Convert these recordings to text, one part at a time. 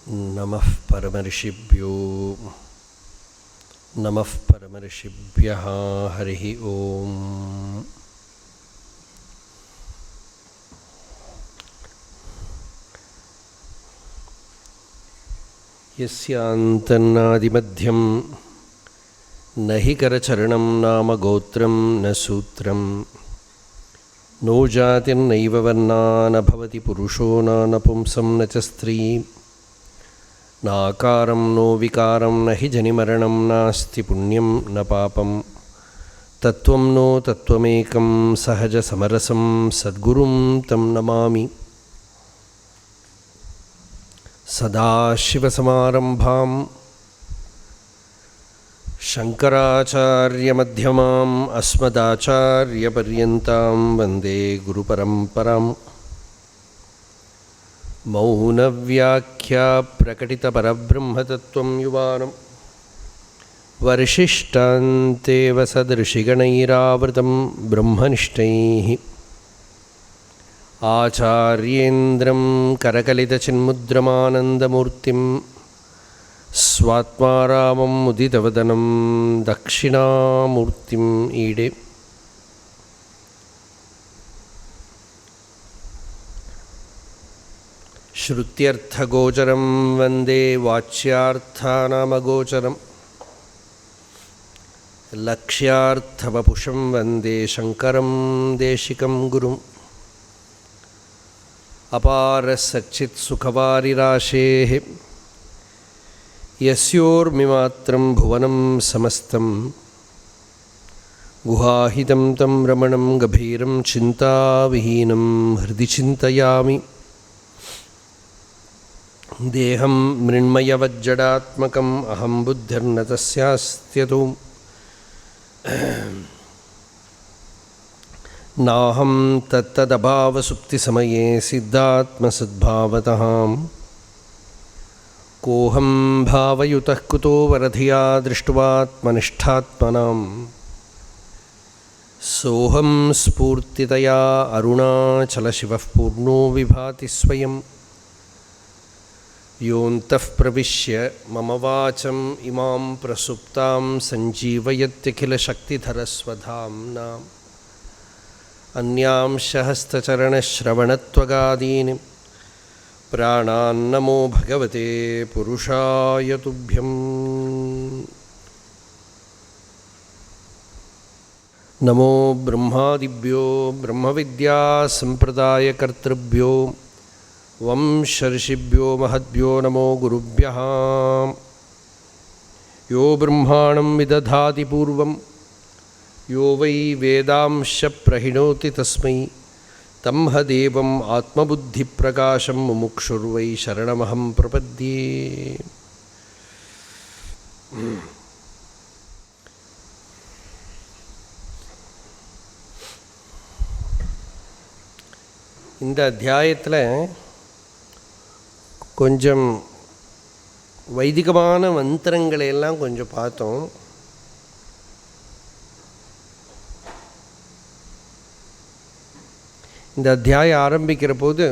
नमः परमर्षिभ्यः हरिः ओम्। यस्यान्तन्नादिमध्यं न हि करचरणं नाम गोत्रं न सूत्रं नो जातिर्नैव वर्णा न भवति पुरुषो न नपुंसं न च स्त्री नाकारं नो विकारं न हि जनिमरणं नास्ति पुण्यं न पापं तत्त्वं नो तत्त्वमेकं सहजसमरसं सद्गुरुं तं नमामि। सदाशिवसमारम्भां शङ्कराचार्यमध्यमाम् अस्मदाचार्यपर्यन्तां वन्दे गुरुपरम्पराम्। मौनव्याख्या प्रकटितपरब्रह्मतत्त्वं युवानं वर्षिष्टान्तेव सदृशिगणैरावृतं ब्रह्मनिष्ठैः आचार्येन्द्रं करकलितचिन्मुद्रमानन्दमूर्तिं स्वात्मारामं मुदितवदनं दक्षिणामूर्तिम् ईडे। श्रुत्यर्थगोचरं वन्दे वाच्यार्थानामगोचरं लक्ष्यार्थवपुषं वन्दे शङ्करं देशिकं गुरुम्। अपारसच्चित्सुखवारिराशेः यस्योर्मिमात्रं भुवनं समस्तं गुहाहितं तं रमणं गभीरं चिन्ताविहीनं हृदि चिन्तयामि। देहं मृण्मयवज्जडात्मकम् अहं बुद्धिर्न तस्यास्त्यतो नाहं तत्तदभावसुप्तिसमये सिद्धात्मसद्भावतः कोऽहं भावयुतः कुतो वरधिया दृष्ट्वात्मनिष्ठात्मनां सोऽहं स्फूर्तितया अरुणाचलशिवः पूर्णो विभाति स्वयं योऽन्तः प्रविश्य मम वाचम् इमां प्रसुप्तां सञ्जीवयत्यखिलशक्तिधरस्वधाम्ना अन्यांशहस्तचरणश्रवणत्वगादीनि प्राणान्नमो भगवते पुरुषाय तुभ्यम्। नमो ब्रह्मादिभ्यो ब्रह्मविद्यासम्प्रदायकर्तृभ्यो वंशर्षिभ्यो महद्भ्यो नमो गुरुभ्यः। यो ब्रह्माणं विदधाति पूर्वं यो वै वेदांश प्रहिणोति तस्मै तंह देवम् आत्मबुद्धिप्रकाशं मुमुक्षुर्वै शरणमहं प्रपद्ये। இந்த அத்தியாயத்தில் கொஞ்சம் வைதிகமான மந்திரங்களை எல்லாம் கொஞ்சம் பார்த்தோம். இந்த அத்தியாயம் ஆரம்பிக்கிற போது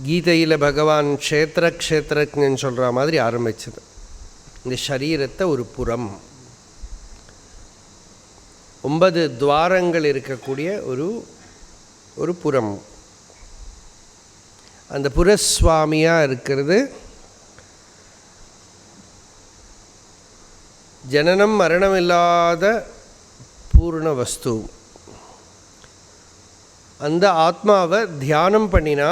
கீதையில் பகவான் க்ஷேத்திரஜன் சொல்கிற மாதிரி ஆரம்பிச்சது. இந்த சரீரத்தை ஒரு புறம் 9 துவாரங்கள் இருக்கக்கூடிய ஒரு புறம். அந்த புரஸ்வாமியாக இருக்கிறது ஜனனம் மரணம் இல்லாத பூர்ண வஸ்து. அந்த ஆத்மாவை தியானம் பண்ணினா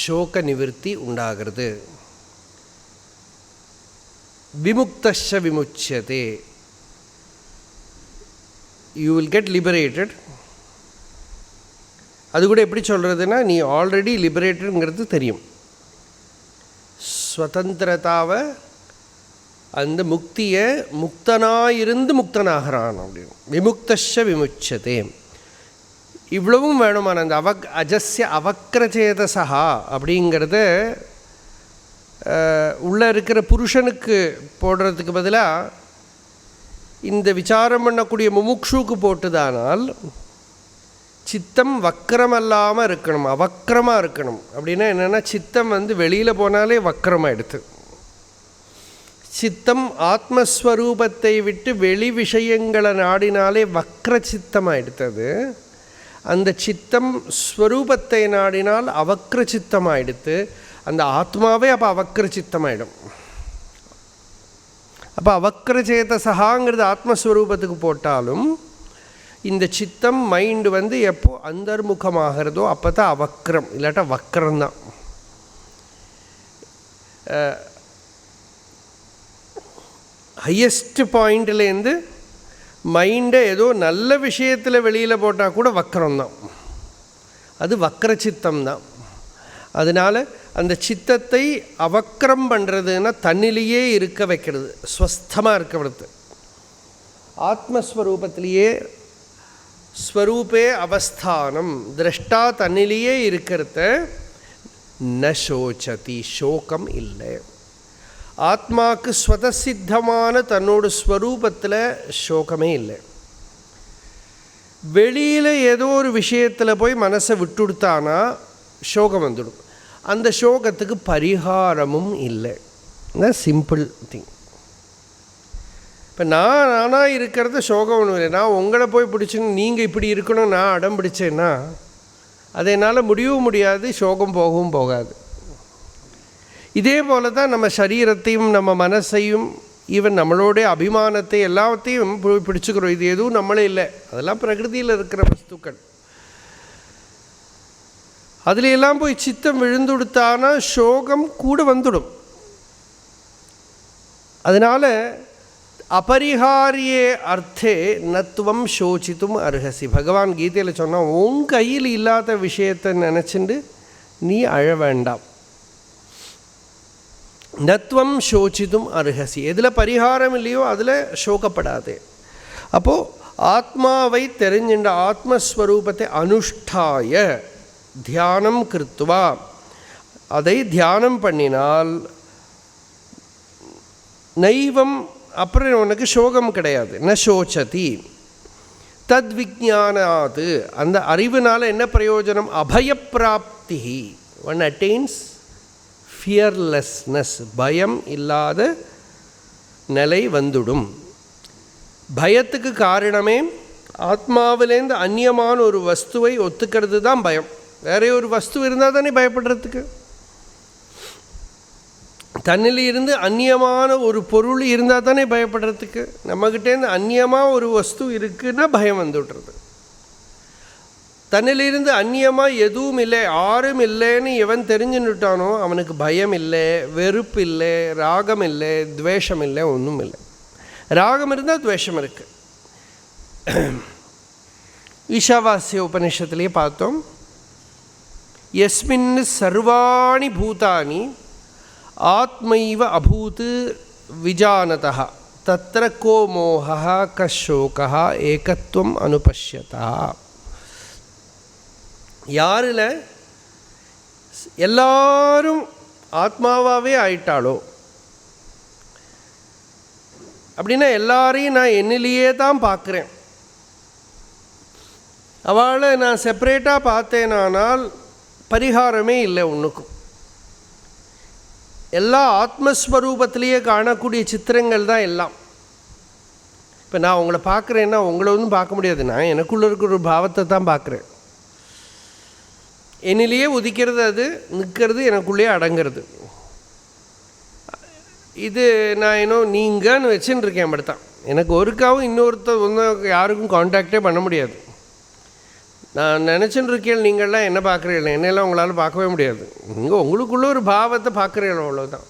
சோக நிவர்த்தி உண்டாகிறது. விமுக்தஸ்ய விமுச்யதே, யூ வில் கெட் லிபரேட்டட். அது கூட எப்படி சொல்கிறதுனா, நீ ஆல்ரெடி லிபரேட்டடுங்கிறது தெரியும். ஸ்வதந்திரதாவை அந்த முக்தியை முக்தனாயிருந்து முக்தனாகிறான் அப்படின்னு. விமுக்தஸ்ய விமுச்சதே. இவ்வளவும் வேணுமான அந்த அஜஸ்ய அவக்ரச்சேதசா அப்படிங்கிறத உள்ளே இருக்கிற புருஷனுக்கு போடுறதுக்கு பதிலாக இந்த விசாரம் பண்ணக்கூடிய முமுக்ஷுக்கு போட்டுதானால் சித்தம் வக்கரமல்லாமல் இருக்கணும், அவக்கரமாக இருக்கணும். அப்படின்னா என்னென்னா, சித்தம் வெளியில் போனாலே வக்கரமாகிடுது. சித்தம் ஆத்மஸ்வரூபத்தை விட்டு வெளி விஷயங்களை நாடினாலே வக்ர சித்தமாகிடுத்தது. அந்த சித்தம் ஸ்வரூபத்தை நாடினால் அவக்ர சித்தமாகிடுத்து. அந்த ஆத்மாவே அப்போ அவக்ர சித்தமாயிடும். அப்போ அவக்ர சேதசகாங்கிறது ஆத்மஸ்வரூபத்துக்கு போட்டாலும் இந்த சித்தம் மைண்டு எப்போ அந்தர்முகமாகிறதோ அப்போ தான் அவக்ரம், இல்லாட்டா வக்ரம்தான். ஹையஸ்ட் பாயிண்ட்லேருந்து மைண்டை ஏதோ நல்ல விஷயத்தில் வெளியில் போட்டால் கூட வக்கரம்தான், அது வக்கர சித்தம்தான். அதனால் அந்த சித்தத்தை அவக்கரம் பண்ணுறதுன்னா தன்னிலேயே இருக்க வைக்கிறது, ஸ்வஸ்தமாக இருக்க வைக்கிறது. ஆத்மஸ்வரூபத்திலேயே ஸ்வரூபே அவஸ்தானம், திரஷ்டா தன்னிலேயே இருக்கிறத ந சோச்சதி, சோகம் இல்லை. ஆத்மாவுக்கு ஸ்வதசித்தமான தன்னோட ஸ்வரூபத்தில் சோகமே இல்லை. வெளியில் ஏதோ ஒரு விஷயத்தில் போய் மனசை விட்டுடுத்தானா சோகம் வந்துடும். அந்த சோகத்துக்கு பரிகாரமும் இல்லை. Simple thing. இப்போ நானாக இருக்கிறது சோகம் ஒன்றும் இல்லை. நான் உங்களை போய் பிடிச்சின்னு நீங்கள் இப்படி இருக்கணும் நான் அடம் பிடிச்சேன்னா அதை என்னால் முடியவும் முடியாது, சோகம் போகவும் போகாது. இதே போல தான் நம்ம சரீரத்தையும் நம்ம மனசையும் ஈவன் நம்மளோடைய அபிமானத்தை எல்லாத்தையும் பிடிச்சுக்கிறோம். இது எதுவும் நம்மளே இல்லை, அதெல்லாம் பிரகிருதியில் இருக்கிற வஸ்துக்கள். அதில் எல்லாம் போய் சித்தம் விழுந்துடுத்தானா சோகம் கூட வந்துடும். அதனால் அபரிஹாரியே அர்த்தே நத்துவம் சோச்சித்தும் அருகசி. பகவான் கீதையில் சொன்னால், உன் கையில் இல்லாத விஷயத்தை நினச்சிண்டு நீ அழ வேண்டாம். நத்வம் சோச்சித்தும் அருகசி. எதில் பரிகாரம் இல்லையோ அதில் சோகப்படாது. அப்போது ஆத்மாவை தெரிஞ்சின்ற ஆத்மஸ்வரூபத்தை அனுஷ்டாய தியானம் கிருத்துவா, அதை தியானம் பண்ணினால் நைவம், அப்புறம் உனக்கு சோகம் கிடையாது. ந சோச்சதி தத் விஜானாது. அந்த அறிவுனால் என்ன பிரயோஜனம்? அபயப்பிராப்தி. ஒன் அட்டைன்ஸ் ஃபியர்லெஸ்னஸ், பயம் இல்லாத நிலை வந்துடும். பயத்துக்கு காரணமே ஆத்மாவிலேருந்து அந்நியமான ஒரு வஸ்துவை ஒத்துக்கிறது தான் பயம். வேற ஒரு வஸ்து இருந்தால் தானே பயப்படுறதுக்கு. தன்னில் இருந்து அந்நியமான ஒரு பொருள் இருந்தால் தானே பயப்படுறதுக்கு. நம்மக்கிட்டேருந்து அந்நியமாக ஒரு வஸ்து இருக்குன்னா பயம் வந்துவிட்றது. தன்னிலிருந்து அந்நியமாக எதுவும் இல்லை, யாரும் இல்லைன்னு எவன் தெரிஞ்சுன்னுட்டானோ அவனுக்கு பயம் இல்லை, வெறுப்பு இல்லை, ராகம் இல்லை, துவேஷம் இல்லை, ஒன்றும் இல்லை. ராகம் இருந்தால் துவேஷம் இருக்குது. ஈஷாவாஸ்ய உபனிஷத்துலேயே பார்த்தோம், யஸ்மின் சர்வாணி பூதானி ஆத்மைவ அபூத் விஜானதः தத்ர கோ மோஹः கஷோகः ஏகத்வம் அனுபஷ்யதா. யாரில் எல்லாரும் ஆத்மாவாகவே ஆயிட்டாளோ, அப்படின்னா எல்லாரையும் நான் என்னிலேயே தான் பார்க்குறேன். அவளை நான் செப்பரேட்டாக பார்த்தேனானால் பரிகாரமே இல்லை ஒன்றுக்கும். எல்லா ஆத்மஸ்வரூபத்திலேயே காணக்கூடிய சித்திரங்கள் தான் எல்லாம். இப்போ நான் உங்களை பார்க்குறேன்னா உங்களை ஒன்றும் பார்க்க முடியாது. நான் எனக்குள்ளே இருக்கிற ஒரு பாவத்தை தான் பார்க்குறேன். என்னிலேயே உதிக்கிறது, அது நிற்கிறது, எனக்குள்ளேயே அடங்கிறது. இது நான் நீங்கன்னு வச்சுன்னு இருக்கேன். அப்படித்தான் எனக்கு ஒருக்காவும் இன்னொருத்தர் ஒன்றும் யாருக்கும் கான்டாக்டே பண்ண முடியாது. நான் நினச்சின்னு இருக்கேன், நீங்கள்லாம் என்ன பார்க்குறீங்க, என்னெல்லாம் உங்களால் பார்க்கவே முடியாது. நீங்கள் உங்களுக்குள்ள ஒரு பாவத்தை பார்க்குறீங்களோ, அவ்வளோதான்.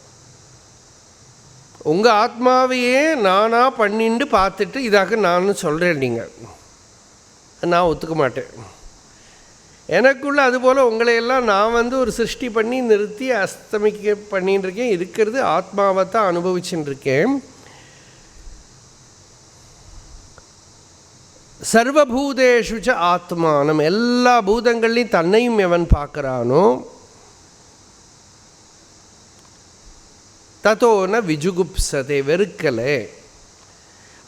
உங்கள் ஆத்மாவையே நானாக பண்ணிட்டு பார்த்துட்டு இதாக நான் சொல்கிறேன், நீங்கள் நான் ஒத்துக்க மாட்டேன். எனக்குள்ளே அதுபோல் உங்களையெல்லாம் நான் ஒரு சிருஷ்டி பண்ணி நிறுத்தி அஸ்தமிக்க பண்ணின்னு இருக்கேன். இருக்கிறது ஆத்மாவை தான் அனுபவிச்சுன்னு இருக்கேன். சர்வபூதேஷு ச ஆத்மானம், எல்லா பூதங்கள்லையும் தன்னையும் எவன் பார்க்குறானோ ததோன விஜுகுப்சதே, வெறுக்கலை.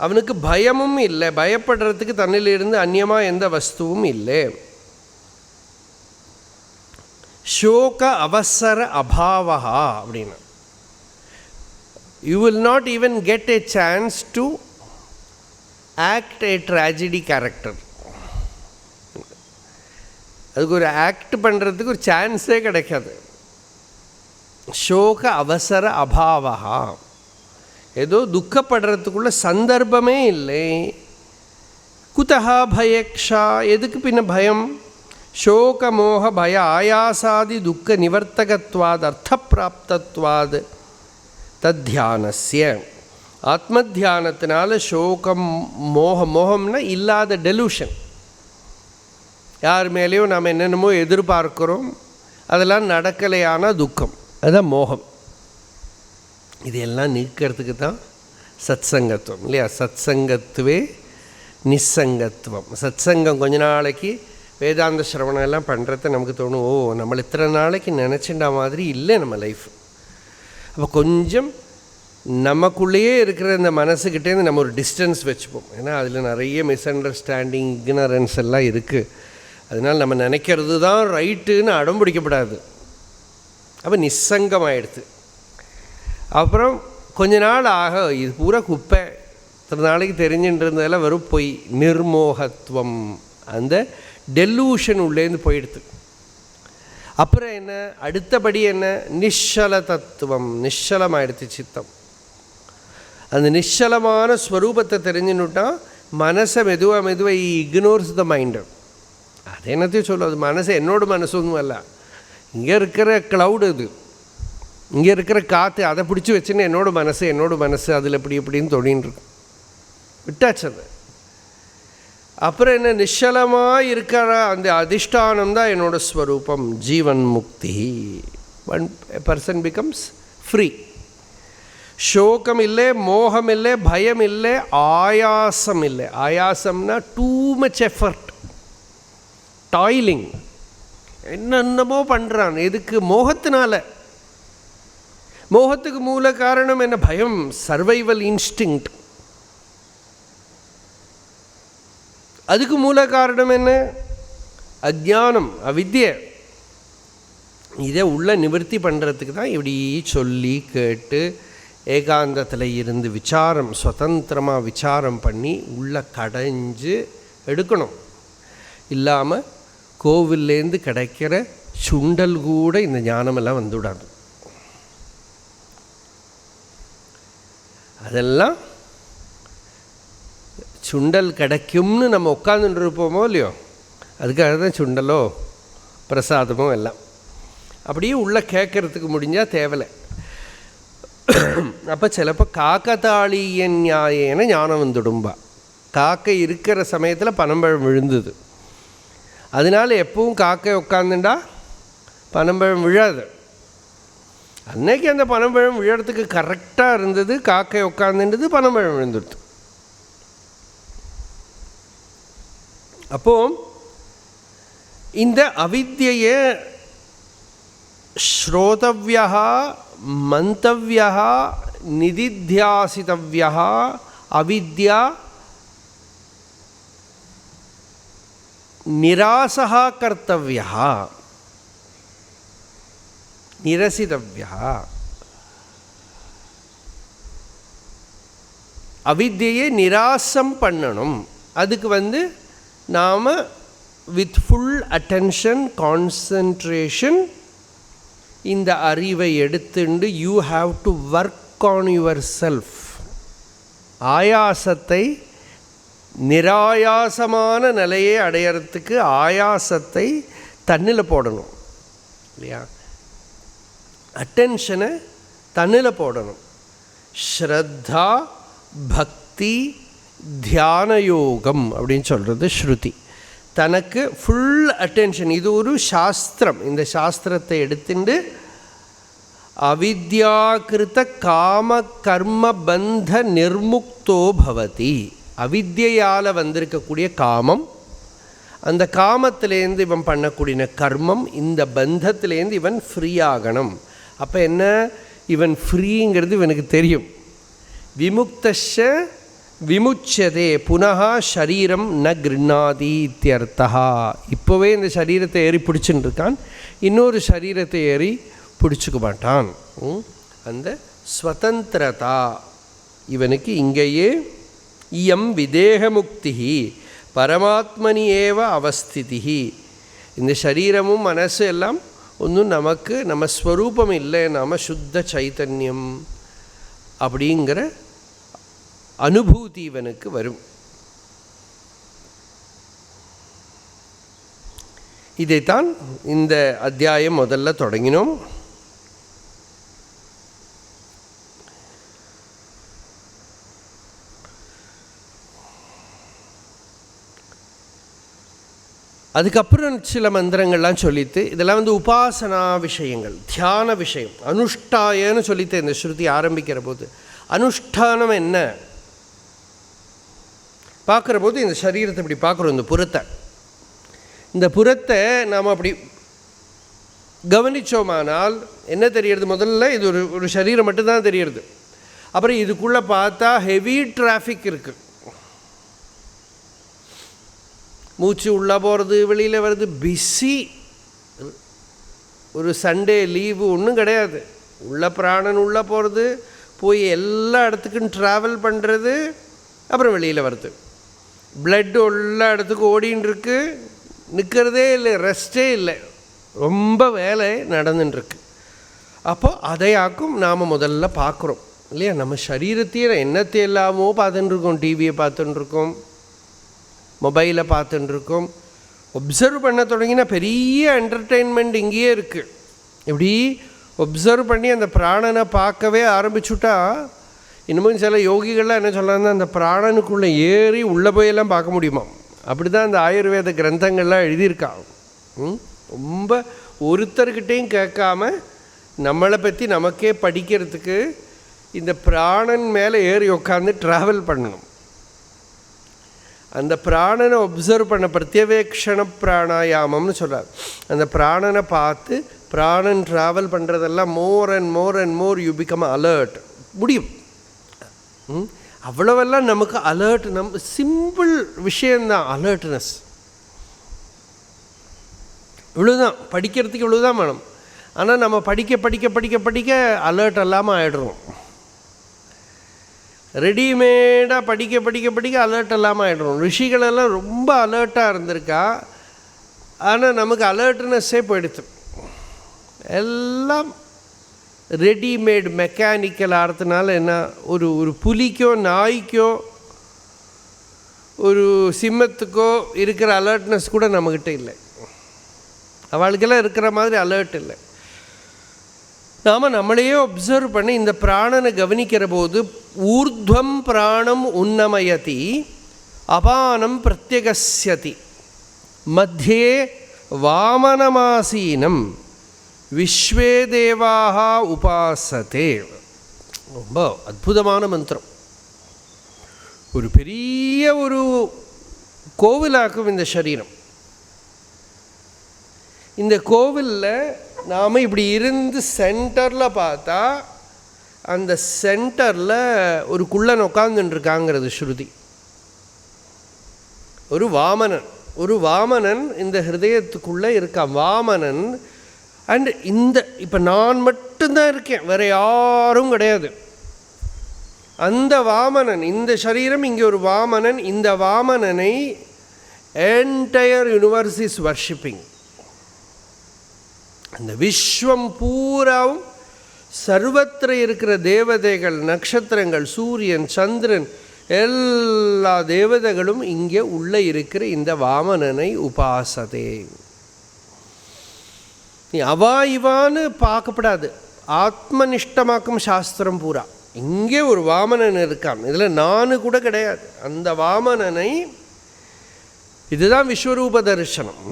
அவனுக்கு பயமும் இல்லை, பயப்படுறதுக்கு தன்னிலிருந்து அந்நியமாக எந்த வஸ்துவும் இல்லை. ஷோக அவசர அபாவா அப்படின்னா you will not even get a chance to act a tragedy character. அதுக்கு ஒரு ஆக்ட் பண்ணுறதுக்கு ஒரு சான்ஸே கிடைக்காது. ஷோக அவசர அபாவா, ஏதோ துக்கப்படுறதுக்குள்ள சந்தர்ப்பமே இல்லை. குதஹா பயக்ஷா, எதுக்கு பின்ன பயம்? ஷோக மோக பய ஆயாசாதி துக்க நிவர்த்தகத்வாத் அர்த்தப்பிராப்தத்வாத் தத்தியானஸ்ய. ஆத்மத்தியானத்தினால சோகம் மோகம்னா இல்லாத டெலூஷன். யார் மேலேயும் நாம் என்னென்னமோ எதிர்பார்க்கிறோம், அதெல்லாம் நடக்கலையான துக்கம், அதுதான் மோகம். இதையெல்லாம் நீக்கிறதுக்கு தான் சத்சங்கத்துவம் இல்லையா? சத்சங்கத்துவே நிசங்கத்துவம். சத்சங்கம் கொஞ்ச நாளைக்கு வேதாந்த சிரவணம் எல்லாம் பண்ணுறத நமக்கு தோணும், ஓ நம்மளை இத்தனை நாளைக்கு நினச்சிண்டா மாதிரி இல்லை நம்ம லைஃப். அப்போ கொஞ்சம் நமக்குள்ளேயே இருக்கிற இந்த மனசுக்கிட்டேருந்து நம்ம ஒரு டிஸ்டன்ஸ் வச்சுப்போம். ஏன்னா அதில் நிறைய மிஸ் அண்டர்ஸ்டாண்டிங், இக்னரன்ஸ் எல்லாம் இருக்குது. அதனால் நம்ம நினைக்கிறது தான் ரைட்டுன்னு அடம்பிடிக்கப்படாது. அப்போ நிசங்கம் ஆகிடுது. அப்புறம் கொஞ்ச நாள் ஆக இது பூரா குப்பை, இத்தனை நாளைக்கு தெரிஞ்சுட்டு இருந்ததெல்லாம் வெறும் பொய், நிர்மோகத்துவம், அந்த டெலூஷன் உள்ளேருந்து போயிடுது. அப்புறம் என்ன, அடுத்தபடி என்ன, நிശ്ചல தத்துவம். நிശ്ചலமாயிடுத்து சித்தம். அந்த நிശ്ചலமான ஸ்வரூபத்தை தெரிஞ்சுன்னுட்டா மனசை மெதுவாக இக்னோர்ஸ் த மைண்டு. அது என்னத்தையும் சொல்லும், அது மனசு என்னோட மனசு ஒன்றும் அல்ல, இங்கே இருக்கிற க்ளவுடு, இது இங்கே இருக்கிற காற்று, அதை பிடிச்சி வச்சுன்னு என்னோட மனசு அதில் இப்படின்னு தொழின்னு இருக்கும். விட்டாச்சு அது. அப்புறம் என்ன, நிശ്ചலமாக இருக்கிற அந்த அதிஷ்டானம் தான் என்னோடய ஸ்வரூபம். ஜீவன் முக்தி. One person becomes free. சோகம் இல்லை, மோகம் இல்லை, பயம் இல்லை, ஆயாசம் இல்லை. ஆயாசம்னா டூ மச் எஃபர்ட், டாய்லிங், என்னென்னமோ பண்ணுறான். எதுக்கு? மோகத்தினால. மோகத்துக்கு மூல காரணம் என்ன? பயம், சர்வைவல் இன்ஸ்டிங்க்ட். அதுக்கு மூல காரணம் என்ன? அஜ்ஞானம், அவித்யை. இதை உள்ள நிவர்த்தி பண்ணுறதுக்கு தான் இப்படி சொல்லி கேட்டு ஏகாந்தத்தில் இருந்து விசாரம், சுதந்திரமாக விசாரம் பண்ணி உள்ள கடைஞ்சு எடுக்கணும். இல்லாமல் கோவில்லேருந்து கிடைக்கிற சுண்டல் கூட இந்த ஞானமெல்லாம் வந்துவிடாது. அதெல்லாம் சுண்டல் கிடைக்கும்னு நம்ம உட்காந்துட்டு இருப்போமோ இல்லையோ, அதுக்காக தான் சுண்டலோ பிரசாதமோ எல்லாம். அப்படியே உள்ளே கேட்கறதுக்கு முடிஞ்சால் தேவலை. அப்போ சிலப்போ காக்கத்தாளியன் நியாயேன ஞானம் வந்துடும்பா. காக்கை இருக்கிற சமயத்தில் பனம்பழம் விழுந்தது. அதனால் எப்பவும் காக்கை உட்காந்துண்டா பனம்பழம் விழாது. அன்னைக்கு அந்த பனம்பழம் விழறதுக்கு கரெக்டாக இருந்தது, காக்கை உட்காந்துன்றது, பனம்பழம் விழுந்துடுது. அப்போ இந்த அவித்யை ஸ்ரோதவ்யா, மந்தவ்யா, நிதித்தியாசிதவ்யா, அவித்யா நிராசா கர்த்தவ்யா, நிரசிதவ்யா. அவித்யை நிராசம் பண்ணணும். அதுக்கு நாம் வித் ஃபுல் அட்டென்ஷன், கான்சன்ட்ரேஷன் இந்த அறிவை எடுத்துண்டு you have to work on your self. ஆயாசத்தை, நிராயாசமான நிலையை அடையிறதுக்கு ஆயாசத்தை தண்ணில் போடணும் இல்லையா? அட்டென்ஷனை தண்ணில் போடணும். ஸ்ரத்தா, பக்தி, தியான யோகம் அப்படின்னு சொல்கிறது ஸ்ருதி. தனக்கு ஃபுல் அட்டென்ஷன். இது ஒரு சாஸ்திரம். இந்த சாஸ்திரத்தை எடுத்துட்டு அவித்யாகிருத காம கர்ம பந்த நிர்முக்தோ பவதி. அவித்யால் வந்திருக்கக்கூடிய காமம், அந்த காமத்திலேருந்து இவன் பண்ணக்கூடிய கர்மம், இந்த பந்தத்திலேருந்து இவன் ஃப்ரீ ஆகணும். அப்போ என்ன, இவன் ஃப்ரீங்கிறது இவனுக்கு தெரியும். விமுக்தஸ்ய விமுச்சதே புனः ஷரீரம் ந கிருண்ணாதி இத்தியர்த்தா. இப்போவே இந்த சரீரத்தை ஏறி பிடிச்சுட்டு இருக்கான், இன்னொரு சரீரத்தை ஏறி பிடிச்சிக்க மாட்டான். அந்த ஸ்வதந்திரதா இவனுக்கு இங்கேயே இயம் விதேகமுக்தி பரமாத்மனி ஏவ அவஸ்திதி. இந்த சரீரமும் மனசு எல்லாம் ஒன்றும் நமக்கு நம்ம ஸ்வரூபம் இல்லை, நாம் சுத்த சைத்தன்யம் அப்படிங்கிற அனுபூதி இவனுக்கு வரும். இதைத்தான் இந்த அத்தியாயம் முதல்ல தொடங்கினோம். அதுக்கப்புறம் சில மந்திரங்கள்லாம் சொல்லித்து, இதெல்லாம் உபாசனா விஷயங்கள், தியான விஷயம், அனுஷ்டாயன்னு சொல்லித்து இந்த ஸ்ருதி ஆரம்பிக்கிற போது அனுஷ்டானம் என்ன பார்க்குற போது இந்த சரீரத்தை இப்படி பார்க்குறோம். இந்த புறத்தை நாம் அப்படி கவனித்தோமானால் என்ன தெரியுறது? முதல்ல இது ஒரு சரீரம் மட்டும்தான் தெரியுறது. அப்புறம் இதுக்குள்ளே பார்த்தா ஹெவி டிராஃபிக் இருக்குது. மூச்சு உள்ளே போகிறது, வெளியில் வருது, பிஸி. ஒரு சண்டே லீவு ஒன்றும் கிடையாது. உள்ள பிராணன் உள்ளே போகிறது, போய் எல்லா இடத்துக்கும் ட்ராவல் பண்ணுறது, அப்புறம் வெளியில் வருது. பிளட்டு எல்லா இடத்துக்கும் ஓடின்னு இருக்கு, நிற்கிறதே இல்லை, ரெஸ்ட்டே இல்லை, ரொம்ப வேலை நடந்துட்டுருக்கு. அப்போது அதையாக்கும் நாம் முதல்ல பார்க்குறோம் இல்லையா? நம்ம சரீரத்தையே என்னத்தை எல்லாமோ பார்த்துட்டுருக்கோம், டிவியை பார்த்துட்டுருக்கோம், மொபைலை பார்த்துட்டுருக்கோம். ஒப்சர்வ் பண்ண தொடங்கினா பெரிய என்டர்டெயின்மெண்ட் இங்கேயே இருக்குது. இப்படி ஒப்சர்வ் பண்ணி அந்த பிராணனை பார்க்கவே ஆரம்பிச்சுட்டா, இன்னமும் சில யோகிகள்லாம் என்ன சொல்கிறாங்கன்னா, அந்த பிராணனுக்குள்ளே ஏறி உள்ளே போயெல்லாம் பார்க்க முடியுமா? அப்படி தான் அந்த ஆயுர்வேத கிரந்தங்கள்லாம் எழுதியிருக்கா. ரொம்ப ஒருத்தர்கிட்டையும் கேட்காம நம்மளை பற்றி நமக்கே படிக்கிறதுக்கு இந்த பிராணன் மேலே ஏறி உட்காந்து ட்ராவல் பண்ணணும். அந்த பிராணனை ஒப்சர்வ் பண்ண பிரத்யவேக்ஷண பிராணாயாமம்னு சொல்கிறார். அந்த பிராணனை பார்த்து பிராணன் ட்ராவல் பண்ணுறதெல்லாம் more and more and more you become alert. முடியும். அவ்வளவெல்லாம் நமக்கு அலர்ட், நம்ம சிம்பிள் விஷயந்தான் அலர்ட்னஸ். இவ்வளோதான், படிக்கிறதுக்கு இவ்வளோதான் வேணும். ஆனால் நம்ம படிக்க படிக்க படிக்க படிக்க அலர்ட் இல்லாமல் ஆகிடுறோம். ரெடிமேடாக படிக்க படிக்க படிக்க அலர்ட் இல்லாமல் ஆகிடுறோம். ரிஷிகளெல்லாம் ரொம்ப அலர்ட்டாக இருந்திருக்கா, ஆனால் நமக்கு அலர்ட்னஸ்ஸே போயிடுது. எல்லாம் ரெடிமேட் மெக்கானிக்கல் ஆகிறதுனால என்ன, ஒரு புலிக்கோ நாய்க்கோ ஒரு சிம்மத்துக்கோ இருக்கிற அலர்ட்னஸ் கூட நம்மக்கிட்ட இல்லை. அவளுக்கெல்லாம் இருக்கிற மாதிரி அலர்ட் இல்லை. நாம் நம்மளையே ஒப்சர்வ் பண்ணி இந்த பிராணனை கவனிக்கிற போது ஊர்த்வம் பிராணம் உன்னமயதி அபானம் பிரத்யகஸ்யதி மத்தியே வாமனமாசீனம் விஸ்வே தேவாக உபாசதே. ரொம்ப அற்புதமான மந்திரம். ஒரு பெரிய ஒரு கோவிலாக்கும் இந்த சரீரம். இந்த கோவிலில் நாம் இப்படி இருந்து சென்டரில் பார்த்தா அந்த சென்டரில் ஒரு குள்ளன் உட்காந்துட்டுருக்காங்கிறது ஸ்ருதி. ஒரு வாமனன் இந்த ஹிருதயத்துக்குள்ளே இருக்கான். வாமனன் அண்ட் இப்போ நான் மட்டும்தான் இருக்கேன், வேறு யாரும் கிடையாது. அந்த வாமனன், இந்த சரீரம் இங்கே ஒரு வாமனன், இந்த வாமனனை என்டையர் யூனிவர்ஸ் இஸ் வர்ஷிப்பிங். அந்த விஸ்வம் பூராவும் சர்வத்திர இருக்கிற தேவதைகள், நட்சத்திரங்கள், சூரியன், சந்திரன், எல்லா தேவதைகளும் இங்கே உள்ளே இருக்கிற இந்த வாமனனை உபாசதே. நீ அவா இவான்னு பார்க்கப்படாது, ஆத்மனிஷ்டமாக்கும் சாஸ்திரம் பூரா. இங்கே ஒரு வாமனன் இருக்கான், இதில் நானு கூட கிடையாது. அந்த வாமனனை, இதுதான் விஸ்வரூப தரிசனம்.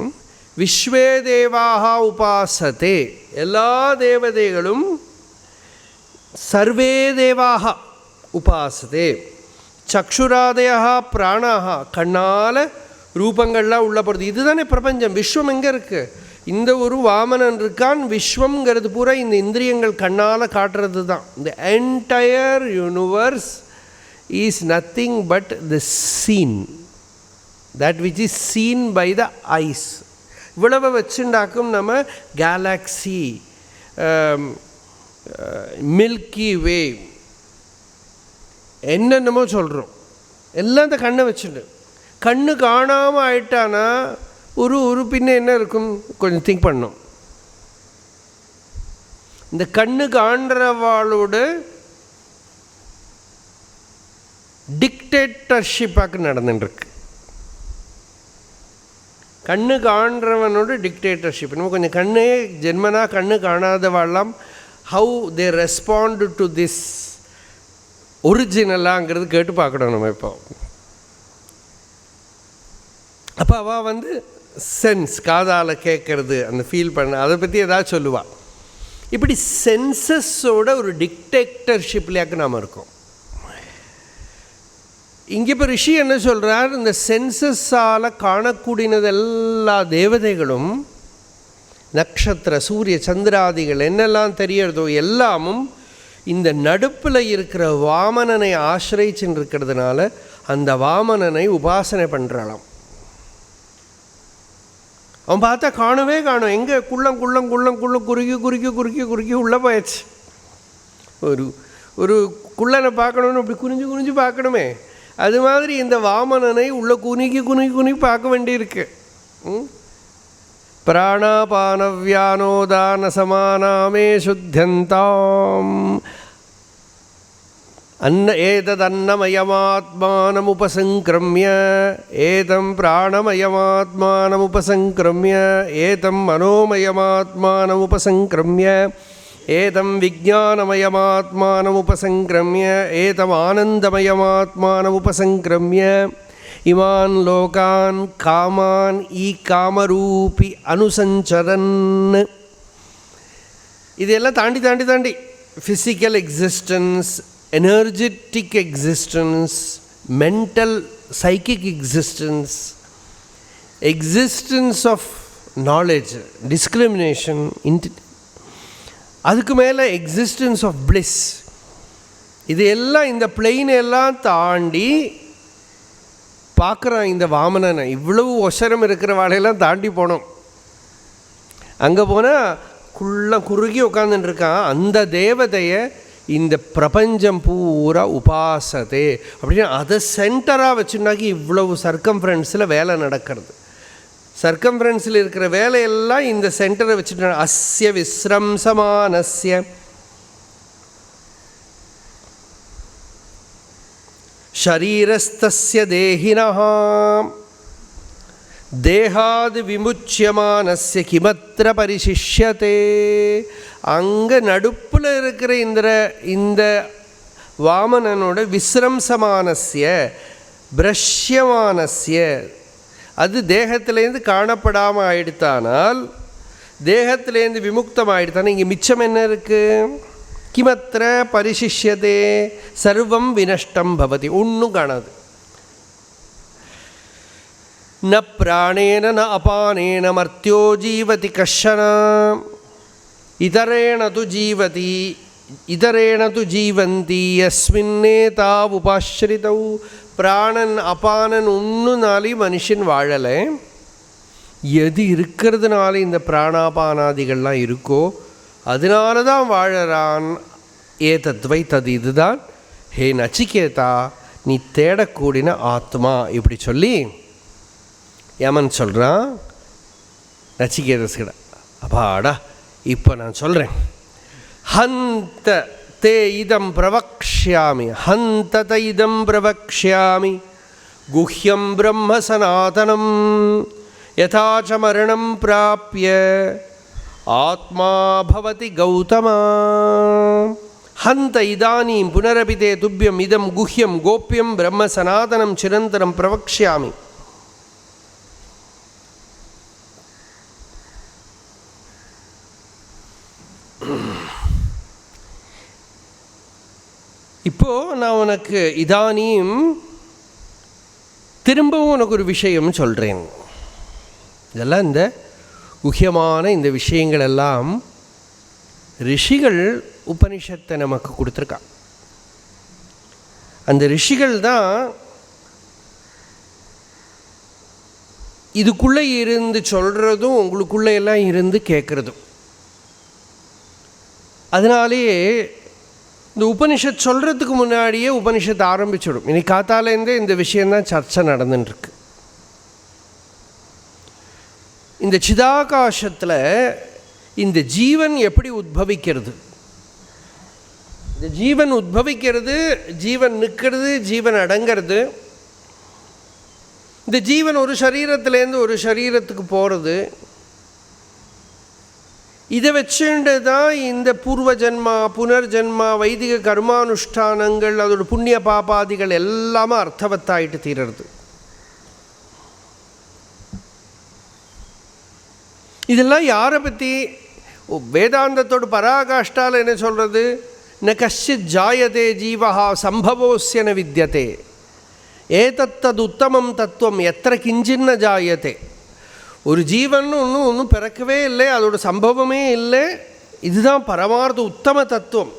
விஸ்வே தேவாக உபாசதே, எல்லா தேவதைகளும் சர்வே தேவாக உபாசதே. சக்ஷுராதயா பிராணாக, கண்ணால் ரூபங்கள்லாம் உள்ள போகிறது. இதுதானே பிரபஞ்சம். விஸ்வம் எங்கே இருக்குது? இந்த ஒரு வாமனன் இருக்கான். விஸ்வங்கிறது பூரா இந்த இந்திரியங்கள் கண்ணால் காட்டுறது தான். இந்த entire universe is nothing but the seen, that which is seen by the eyes. இவ்வளவு வச்சுண்டாக்கும் நம்ம கேலக்ஸி, மில்கி வே, என்னென்னமோ சொல்கிறோம். எல்லாம் இந்த கண்ணை வச்சுட்டு, கண்ணு காணாமல் ஆயிட்டானா ஒரு பின்ன என்ன இருக்கும் கொஞ்சம் திங்க் பண்ணோம். இந்த கண்ணு காண்றவாளோட டிக்டேட்டர்ஷிப்பாக்கு நடந்துட்டுருக்கு. கண்ணு காண்றவனோட டிக்டேட்டர்ஷிப். நம்ம கொஞ்சம் கண்ணே ஜென்மனா கண்ணு காணாதவாழலாம், how they respond to this ஒரிஜினலாங்கிறது கேட்டு பார்க்கணும் நம்ம. இப்போ அப்போ அவள் சென்ஸ், காதால் கேட்கறது, அந்த ஃபீல் பண்ண, அதை பற்றி ஏதாவது சொல்லுவாள். இப்படி சென்சஸோட ஒரு டிக்டேட்டர்ஷிப்லையாக்கு நாம் இருக்கோம். இங்கே இப்போ ரிஷி என்ன சொல்கிறார், இந்த சென்சஸால் காணக்கூடியது எல்லா தேவதைகளும், நட்சத்திர சூரிய சந்திராதிகள் என்னெல்லாம் தெரியறதோ எல்லாமும் இந்த நடுப்பில் இருக்கிற வாமனனை ஆசிரியிச்சுன்னு இருக்கிறதுனால அந்த வாமனனை உபாசனை பண்ணுறாளாம். அவன் பார்த்தா காணவே காணும், எங்கே குள்ளம் குள்ளம் குள்ளம் குள்ளம் குறுக்கி குறுக்கி குறுக்கி குறுக்கி உள்ளே போயாச்சு. ஒரு குள்ளனை பார்க்கணுன்னு அப்படி குனிஞ்சு குனிஞ்சு பார்க்கணுமே, அது மாதிரி இந்த வாமனனை உள்ளே குனிக்கி குனிக்கி குனிக்கி பார்க்க வேண்டியிருக்கு. பிராணாபானவ்யானோதான சமானாமே சுத்தியந்தாம் ஏததன்னமயமாத்மானமுபசங்கிரமிய ஏதம் பிராணமயமாத்மானமுபசங்கிரமிய ஏதம் மனோமயமாத்மானமுபசங்கிரமிய ஏதம் விஜானமயமாத்மானமுபசங்கிரமிய ஏதம் ஆனந்தமயமாத்மானமுபசங்கிரமிய இமான் லோகான் காமான் காமரூபி அனுசஞ்சரன். இதெல்லாம் தாண்டி தாண்டி தாண்டி physical existence, energetic existence, mental psychic existence, existence of knowledge, discrimination, அதுக்கு மேலே existence of bliss, இது எல்லாம் இந்த பிளெயின் எல்லாம் தாண்டி பார்க்குறான் இந்த வாமனனை. இவ்வளவு ஒசரம் இருக்கிற வாழையெல்லாம் தாண்டி போனோம். அங்கே போனால் குறுகி உட்காந்துட்டுருக்கான். அந்த தேவதையை இந்த பிரபஞ்சம் பூரா உபாசதே அப்படின்னா அதை சென்டராக வச்சுனாக்கி இவ்வளவு சர்க்கம்ஃபரன்ஸில் வேலை நடக்கிறது. சர்க்கம்ஃபரன்ஸில் இருக்கிற வேலையெல்லாம் இந்த சென்டரை வச்சுட்டு அஸ்ய விஸ்ரம்சமானஸ்ய ஷரீரஸ்தஸ்ய தேஹினஹ தேகாது விமுச்சியமானஸ்ய கிமத்ர பரிசிஷ்யதே. அங்கே நடுப்பில் இருக்கிற இந்த வாமனனோட விஸ்ரம்சமானஸ்ய பிரஷ்யமானஸ்ய, அது தேகத்திலேருந்து காணப்படாமல் ஆயிடுத்தானால், தேகத்திலேருந்து விமுக்தம் ஆயிடுத்தானா இங்கே மிச்சம் என்ன இருக்குது? கிமத்ர பரிசிஷ்யதே சர்வம் வினஷ்டம் பவதி, ஒன்றும் காணாது. ந பிராணேன ந அபானேன மர்த்தியோ ஜீவதி கஷ்சன இதரேண து ஜீவந்தி யஸ்மின்னேதா உபாஸ்ரிதௌ. பிராணன் அபானன் ஒன்றுனாலே மனுஷன் வாழலை. எது இருக்கிறதுனால இந்த பிராணாபானாதிகள்லாம் இருக்கோ அதனால தான் வாழறான். ஏதத்வை தது, இதுதான் ஹே நச்சிகேதா நீ தேடக்கூடின ஆத்மா. இப்படி சொல்லி யமன் சொல்கிறான் நச்சிகேதஸ்கிட்ட, அப்பாடா இப்போ நான் சொல்கிறேன். ஹந்த தே இதம் பிரவக்ஷ்யாமி, ஹந்த இதம் பிரவக்ஷ்யாமி குஹ்யம் பிரம்ம சனாதனம் யதாச்ச மரணம் பிராப்ய ஆத்மா பவதி கௌதமா. ஹந்த இதானீம் புனரபி தே துப்யம் இதம் குஹ்யம் கோப்யம் பிரம்ம சனாதனம் சிரந்தரம் பிரவக்ஷ்யாமி. இப்போது நான் உனக்கு இதானியும் திரும்பவும் உனக்கு ஒரு விஷயம் சொல்கிறேன். இதெல்லாம் இந்த முக்கியமான இந்த விஷயங்கள் எல்லாம் ரிஷிகள் உபனிஷத்தை நமக்கு கொடுத்துருக்கா. அந்த ரிஷிகள் தான் இதுக்குள்ளே இருந்து சொல்கிறதும் உங்களுக்குள்ளே எல்லாம் இருந்து கேட்குறதும். அதனாலேயே இந்த உபனிஷத் சொல்கிறதுக்கு முன்னாடியே உபனிஷத் ஆரம்பிச்சிடும். இன்னைக்கு காத்தாலேருந்தே இந்த விஷயந்தான் சர்ச்சை நடந்துட்டுருக்கு. இந்த சிதாகாசத்தில் இந்த ஜீவன் எப்படி உத்பவிக்கிறது, இந்த ஜீவன் உத்பவிக்கிறது, ஜீவன் நிற்கிறது, ஜீவன் அடங்கிறது, இந்த ஜீவன் ஒரு சரீரத்திலேருந்து ஒரு சரீரத்துக்கு போகிறது, இதை வச்சுட்டு தான் இந்த பூர்வ ஜென்மா புனர்ஜென்மா வைதிக கர்மானுஷ்டானங்கள் அதோட புண்ணிய பாபாதிகள் எல்லாமே அர்த்தவத்தாயிட்டு தீர்றது. இதெல்லாம் யாரை பற்றி? வேதாந்தத்தோடு பராகாஷ்டால் என்ன சொல்கிறது? ந கஷ்டித் ஜாயதே ஜீவஹா சம்பவோஸ்ய ந வித்யதே ஏதத்தது உத்தமம் தத்துவம் எத்திர கிஞ்சின்ன ஜாயத்தே. ஒரு ஜீவன் ஒன்றும் பிறக்கவே இல்லை, அதோட சம்பவமே இல்லை. இதுதான் பரமார்த்த உத்தம தத்துவம்.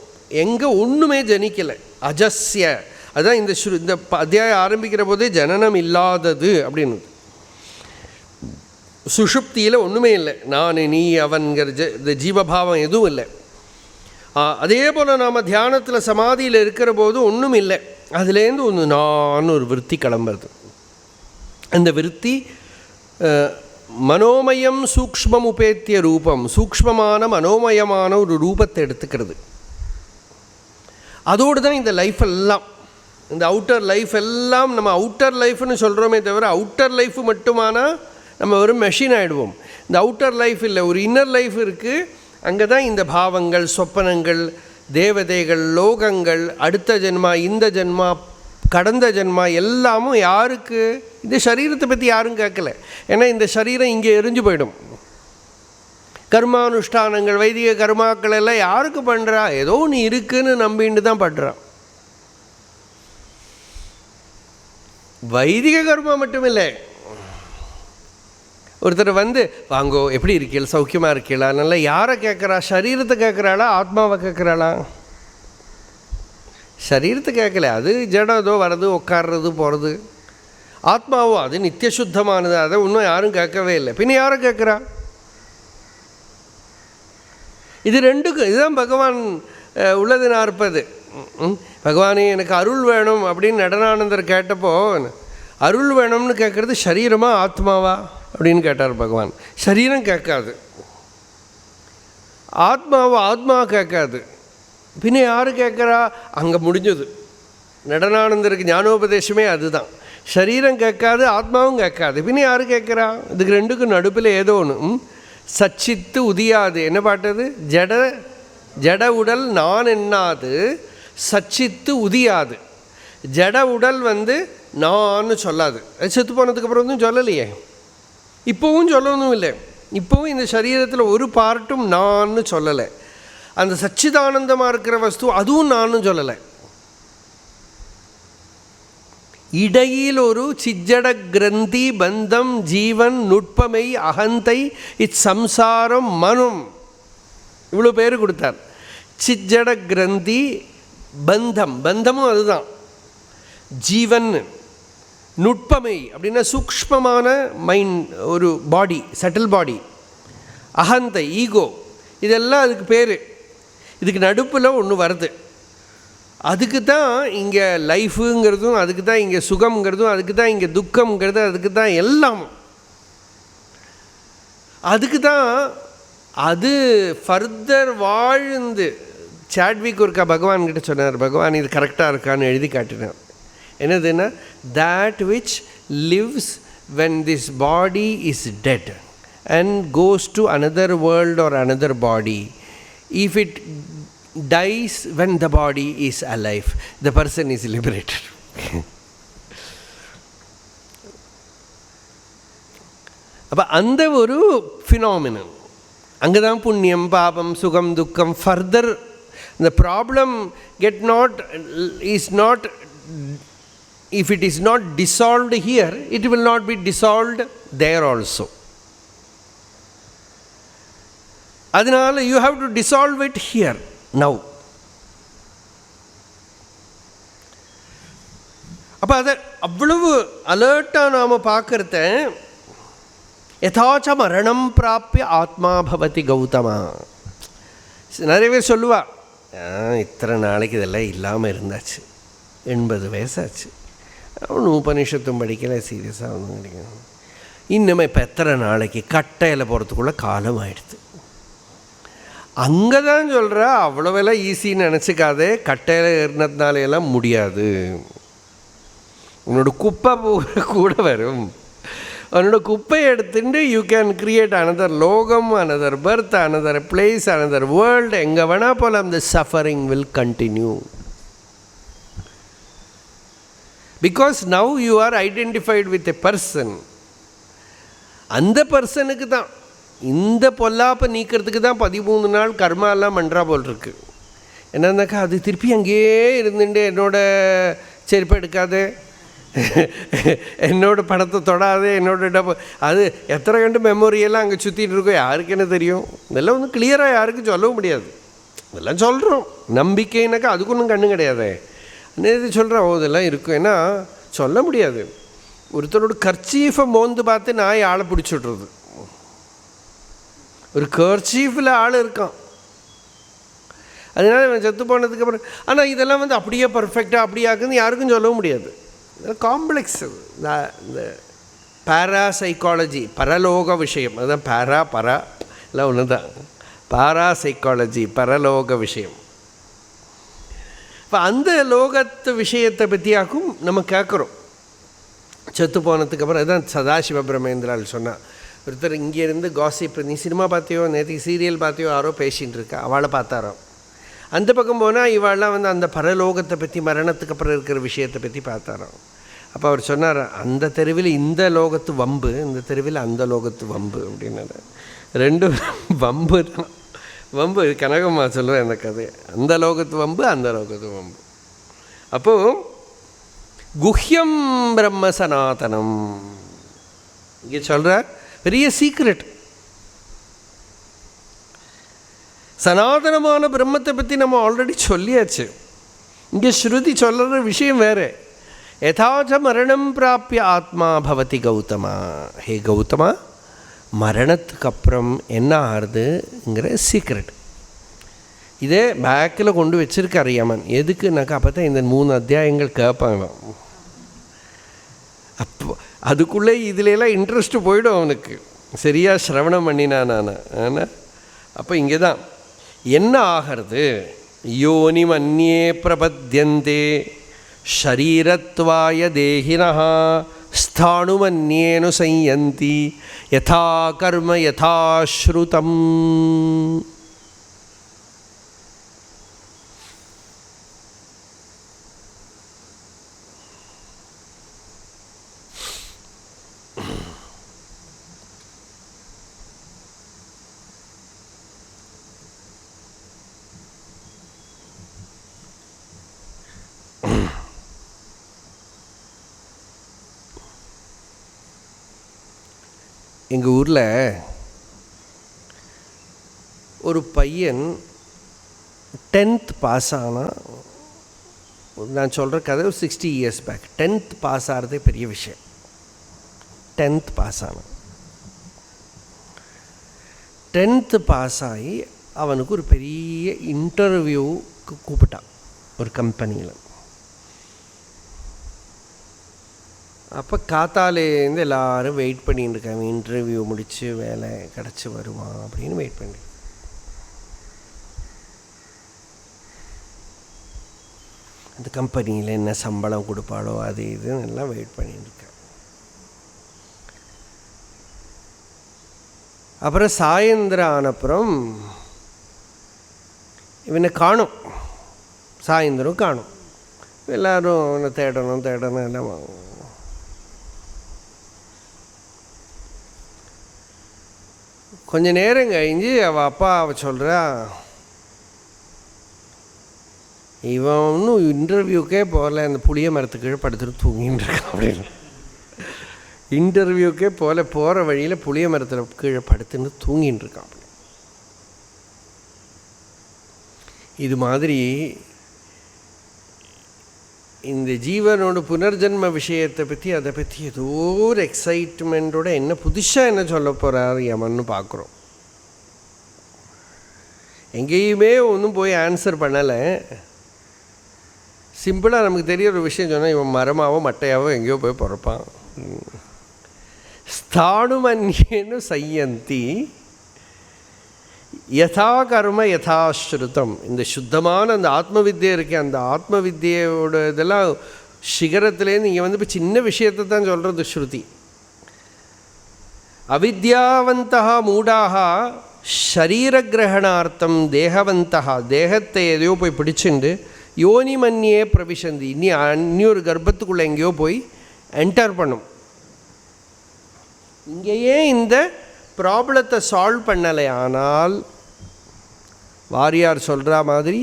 எங்கே ஒன்றுமே ஜனிக்கலை, அஜஸ்ய. அதுதான் இந்த அத்தியாயம் ஆரம்பிக்கிற போதே ஜனனம் இல்லாதது அப்படின்னு. சுஷுப்தியில் ஒன்றுமே இல்லை, நான் நீ அவன்கிற இந்த ஜீவபாவம் எதுவும் இல்லை. அதே போல் நாம் தியானத்தில் சமாதியில் இருக்கிற போது ஒன்றும் இல்லை, அதுலேருந்து ஒன்று நான் ஒரு விருத்தி கிளம்புறது. அந்த விருத்தி மனோமயம் சூக்ஷ்மம் உபேத்திய ரூபம், சூக்ஷ்மமான மனோமயமான ஒரு ரூபத்தை எடுத்துக்கிறது. அதோடு தான் இந்த லைஃப் எல்லாம், இந்த அவுட்டர் லைஃப் எல்லாம் நம்ம அவுட்டர் லைஃப்னு சொல்கிறோமே தவிர அவுட்டர் லைஃப் மட்டுமானால் நம்ம வெறும் மெஷின் ஆகிடுவோம். இந்த அவுட்டர் லைஃப் இல்லை, ஒரு இன்னர் லைஃப் இருக்குது. அங்கே தான் இந்த பாவங்கள், சொப்பனங்கள், தேவதைகள், லோகங்கள், அடுத்த ஜென்மா, இந்த ஜென்மா, கடந்த ஜென்மா எல்லாமும் யாருக்கு? இந்த சரீரத்தை பற்றி யாரும் கேட்கல. ஏன்னா இந்த சரீரம் இங்கே எரிஞ்சு போயிடும். கர்மானுஷ்டானங்கள், வைதிக கர்மாக்கள் எல்லாம் யாருக்கு பண்ணுறா? ஏதோ ஒன்று இருக்குன்னு நம்பின்னு தான் பண்ணுறான். வைதிக கர்மா மட்டும் இல்லை, ஒருத்தர் வந்து வாங்கோ எப்படி இருக்கீள், சௌக்கியமாக இருக்கீளா, நல்லா யாரை கேட்குறா? சரீரத்தை கேட்குறாளா, ஆத்மாவை கேட்குறாளா? சரீரத்தை கேட்கல, அது ஜடம், ஏதோ வர்றது உட்கார்றது போகிறது. ஆத்மாவோ அது நித்திய சுத்தமானது, அதை இன்னும் யாரும் கேட்கவே இல்லை. பின்ன யாரை கேட்குறா? இது ரெண்டுக்கும் இதுதான் பகவான் உள்ளது நாற்பது. பகவானே எனக்கு அருள் வேணும் அப்படின்னு நடனானந்தர் கேட்டப்போ, அருள் வேணும்னு கேட்குறது சரீரமா ஆத்மாவா அப்படின்னு கேட்டார் பகவான். சரீரம் கேட்காது, ஆத்மாவோ ஆத்மா கேட்காது. பின்ன யார் கேட்குறா? அங்கே முடிஞ்சது. நடனானந்தருக்கு ஞானோபதேசமே அதுதான். சரீரம் கேட்காது, ஆத்மாவும் கேட்காது. பின்ன யார் கேட்குறா? இதுக்கு ரெண்டுக்கும் நடுப்பில் ஏதோ ஒன்று சச்சித்து உதியாது. என்ன பாட்டது? ஜட உடல் நான் என்னாது சச்சித்து உதியாது. ஜட உடல் நான் சொல்லாது. அது செத்து போனதுக்கப்புறம் ஒன்றும் சொல்லலையே, இப்போவும் சொல்லணும் இல்லை. இப்போவும் இந்த சரீரத்தில் ஒரு பார்ட்டும் நான் சொல்லலை. அந்த சச்சிதானந்தமாக இருக்கிற வஸ்து அதுவும் நானும் சொல்லலை. இடையில் ஒரு சிஜட கிரந்தி பந்தம் ஜீவன் நுட்பமை அகந்தை இச்சம்சாரம் மனம், இவ்வளோ பேர் கொடுத்தார். சிஜட கிரந்தி பந்தம், பந்தமும் அதுதான். ஜீவன் நுட்பமை அப்படின்னா சூக்ஷ்மமான மைண்ட், ஒரு பாடி, சட்டில் பாடி. அகந்தை ஈகோ, இதெல்லாம் அதுக்கு பேர். இதுக்கு நடுப்பில் ஒன்று வருது. அதுக்கு தான் இங்கே லைஃபுங்கிறதும், அதுக்கு தான் இங்கே சுகம்ங்கிறதும், அதுக்கு தான் இங்கே துக்கம்ங்கிறது, அதுக்கு தான் எல்லாம். அதுக்கு தான் அது ஃபர்தர் வாழ்ந்து. சாட்விக் ஒருக்கா பகவான்கிட்ட சொன்னார், பகவான் இது கரெக்டாக இருக்கான்னு எழுதி காட்டினார். என்னதுன்னா, that which lives when this body is dead and goes to another world or another body, if it dies when the body is alive, the person is liberated. அப்போ அந்த ஒரு ஃபினாமினன், அங்கே தான் புண்ணியம் பாபம் சுகம் துக்கம் further. the problem is not, if it is not dissolved here, it will not be dissolved there also. அதனால் you have to dissolve it here now. அப்போ அதை அவ்வளவு அலர்ட்டாக நாம் பார்க்குறத யதாச்ச மரணம் பிராப்பிய ஆத்மா பவதி கௌதமா. நிறைய பேர் சொல்லுவா, இத்தனை நாளைக்கு இதெல்லாம் இல்லாமல் இருந்தாச்சு, 80 வயசாச்சு, ஒன்றும் உபநிஷத்தும் படிக்கலை, சீரியஸாக ஒன்றும் கிடைக்கணும், இன்னுமே இப்போ எத்தனை நாளைக்கு கட்டையில் போகிறதுக்குள்ளே காலம் ஆகிடுது. அங்கே தான் சொல்கிறா, அவ்வளோவெல்லாம் ஈஸின்னு நினச்சிக்காதே, கட்டையில் இருந்ததுனாலையெல்லாம் முடியாது, உன்னோட குப்பை கூட வரும், அவனோட குப்பையை எடுத்துட்டு யூ கேன் கிரியேட் அனதர் லோகம், another birth, another place, another world. எங்கே வேணால் போல் அந்த suffering will continue. Because now you are identified with a person. அந்த பர்சனுக்கு தான் இந்த பொல்லாப்பை நீக்கிறதுக்கு தான் 13 நாள் கர்மாலாம் பண்ணுறா போல் இருக்கு. என்னன்னாக்கா அது திருப்பி அங்கேயே இருந்துட்டு என்னோட செருப்பு எடுக்காது, என்னோட படத்தை தொடாது, என்னோட அது எத்தனை கண்டு மெமோரியெல்லாம் அங்கே சுற்றிட்டு இருக்கோம், யாருக்கு என்ன தெரியும்? இதெல்லாம் வந்து கிளியராக யாருக்கும் சொல்லவும் முடியாது. இதெல்லாம் சொல்கிறோம், நம்பிக்கைனாக்கா அதுக்கு ஒன்றும் கண்ணு கிடையாது. இது சொல்கிறேன், இதெல்லாம் இருக்கும், ஏன்னா சொல்ல முடியாது. ஒருத்தரோட கர்ச்சீஃபை மோந்து பார்த்து நாய் ஆளை பிடிச்சி விட்றது, ஒரு கர்ச்சீஃபில் ஆள் இருக்கான், அதனால இவன் செத்து போனதுக்கப்புறம். ஆனால் இதெல்லாம் வந்து அப்படியே பர்ஃபெக்டாக அப்படியே ஆக்குன்னு யாருக்கும் சொல்லவும் முடியாது. காம்ப்ளெக்ஸ். இந்த பேராசைக்காலஜி, பரலோக விஷயம், அதுதான் பரா இல்லை ஒன்று தான், பாராசைக்காலஜி, பரலோக விஷயம். இப்போ அந்த லோகத்து விஷயத்தை பற்றியாக்கும் நம்ம கேட்குறோம். செத்து போனதுக்கப்புறம் அதுதான் சதாசிவ பிரமேந்திரால் சொன்னான். ஒருத்தர் இங்கேருந்து காசிப், நீ சினிமா பார்த்தியோ, நேற்றுக்கு சீரியல் பார்த்தியோ, யாரோ பேசிகிட்டு இருக்கா, அவளை பார்த்தாரோ. அந்த பக்கம் போனால் இவாளெலாம் வந்து அந்த பரலோகத்தை பற்றி, மரணத்துக்கு அப்புறம் இருக்கிற விஷயத்தை பற்றி பார்த்தாரோ. அப்போ அவர் சொன்னார், அந்த தெருவில் இந்த லோகத்து வம்பு, இந்த தெருவில் அந்த லோகத்து வம்பு அப்படின்னாரு. ரெண்டும் வம்பு தான், வம்பு. கனகம்மா சொல்லுவேன் அந்த கதையை, அந்த லோகத்து வம்பு, அந்த லோகத்து வம்பு. அப்போது குஹ்யம் பிரம்ம சனாதனம் இங்கே சொல்கிறார், பெரிய சீக்ரெட். சனாதனமான பிரம்மத்தை பற்றி நம்ம ஆல்ரெடி சொல்லியாச்சு. இங்கே ஸ்ருதி சொல்கிற விஷயம் வேறு. யதாச்ச மரணம் பிராப்பிய ஆத்மா பவதி கௌதமா. ஹே கௌதமா, மரணத்துக்கு அப்புறம் என்ன ஆகுதுங்கிற சீக்ரெட் இதே பேக்கில் கொண்டு வச்சுருக்கார் யமன். எதுக்குனாக்கா அப்போ தான் இந்த 3 அத்தியாயங்கள் கேட்பாங்க. அப்போ அதுக்குள்ளே இதுலெல்லாம் இன்ட்ரெஸ்ட்டு போயிடும் அவனுக்கு, சரியாக சிரவணம் பண்ணினான் நான். ஆனால் அப்போ இங்கே தான் என்ன ஆகிறது, யோனி மன்யே பிரபத்யந்தே ஷரீரத்வாய தேகினஹ ஸ்தாணுமன்யேனு சையந்தி யதா கர்ம யதா ஸ்ருதம். எங்கள் ஊரில் ஒரு பையன் 10th பாஸ் ஆனால், நான் சொல்கிற கதை ஒரு 60 years பேக். 10th பாஸ் ஆகிறதே பெரிய விஷயம். 10th பாஸ் ஆனான். 10th பாஸ் ஆகி அவனுக்கு ஒரு பெரிய இன்டர்வியூக்கு கூப்பிட்டான் ஒரு கம்பெனியில். அப்போ காத்தாலேருந்து எல்லோரும் வெயிட் பண்ணிட்டு இருக்காங்க, இன்டர்வியூ முடித்து வேலை கிடச்சி வருவான் அப்படின்னு வெயிட் பண்ணி. அந்த கம்பெனியில் என்ன சம்பளம் கொடுப்பாளோ அது இதுன்னு எல்லாம் வெயிட் பண்ணிட்டு இருக்கேன். அப்புறம் சாயந்தரம் ஆனப்புறம் இவனை காணும், சாயந்தரம் காணும். எல்லோரும் அவனை தேடணும் எல்லாம். கொஞ்ச நேரம் கழிஞ்சு அவள் அப்பா சொல்கிறா, இவன் ஒன்றும் இன்டர்வியூக்கே போகல, அந்த புளிய மரத்துக்கு கீழே படுத்துட்டு தூங்கின்னு இருக்கான் அப்படின்னு. இன்டர்வியூக்கே போகிற வழியில் புளிய மரத்தில் கீழே படுத்துன்னு தூங்கின்னு இருக்கான். இது மாதிரி இந்த ஜீவனோட புனர்ஜென்ம விஷயத்தை பற்றி அதை பற்றி ஏதோ ஒரு எக்ஸைட்மெண்ட்டோட என்ன புதுசாக என்ன சொல்ல போகிறார் யமன்னு பார்க்குறோம். எங்கேயுமே ஒன்றும் போய் ஆன்சர் பண்ணலை. சிம்பிளாக நமக்கு தெரிய ஒரு விஷயம் சொன்னால் இவன் மரமாவோ மட்டையாவோ எங்கேயோ போய் பிறப்பான். ஸ்தானுமன்யேனு சையந்தி யதா கர்ம யதாஸ்ருதம். இந்த சுத்தமான அந்த ஆத்ம வித்தியை இருக்கே, அந்த ஆத்ம வித்தியோட இதெல்லாம் சிகரத்துலேருந்து இங்கே வந்து இப்போ சின்ன விஷயத்தை தான் சொல்கிறது ஸ்ருதி. அவித்யாவந்தா மூடாக ஷரீரகிரகணார்த்தம் தேகவந்தா, தேகத்தை எதையோ போய் பிடிச்சிண்டு யோனி மன்னியே பிரவிசந்தி, இன்னொரு கர்ப்பத்துக்குள்ளே எங்கேயோ போய் என்டர் பண்ணும். இங்கேயே இந்த ப்ராப்ளத்தை சால்வ் பண்ணலை. ஆனால் வாரியார் சொல்கிற மாதிரி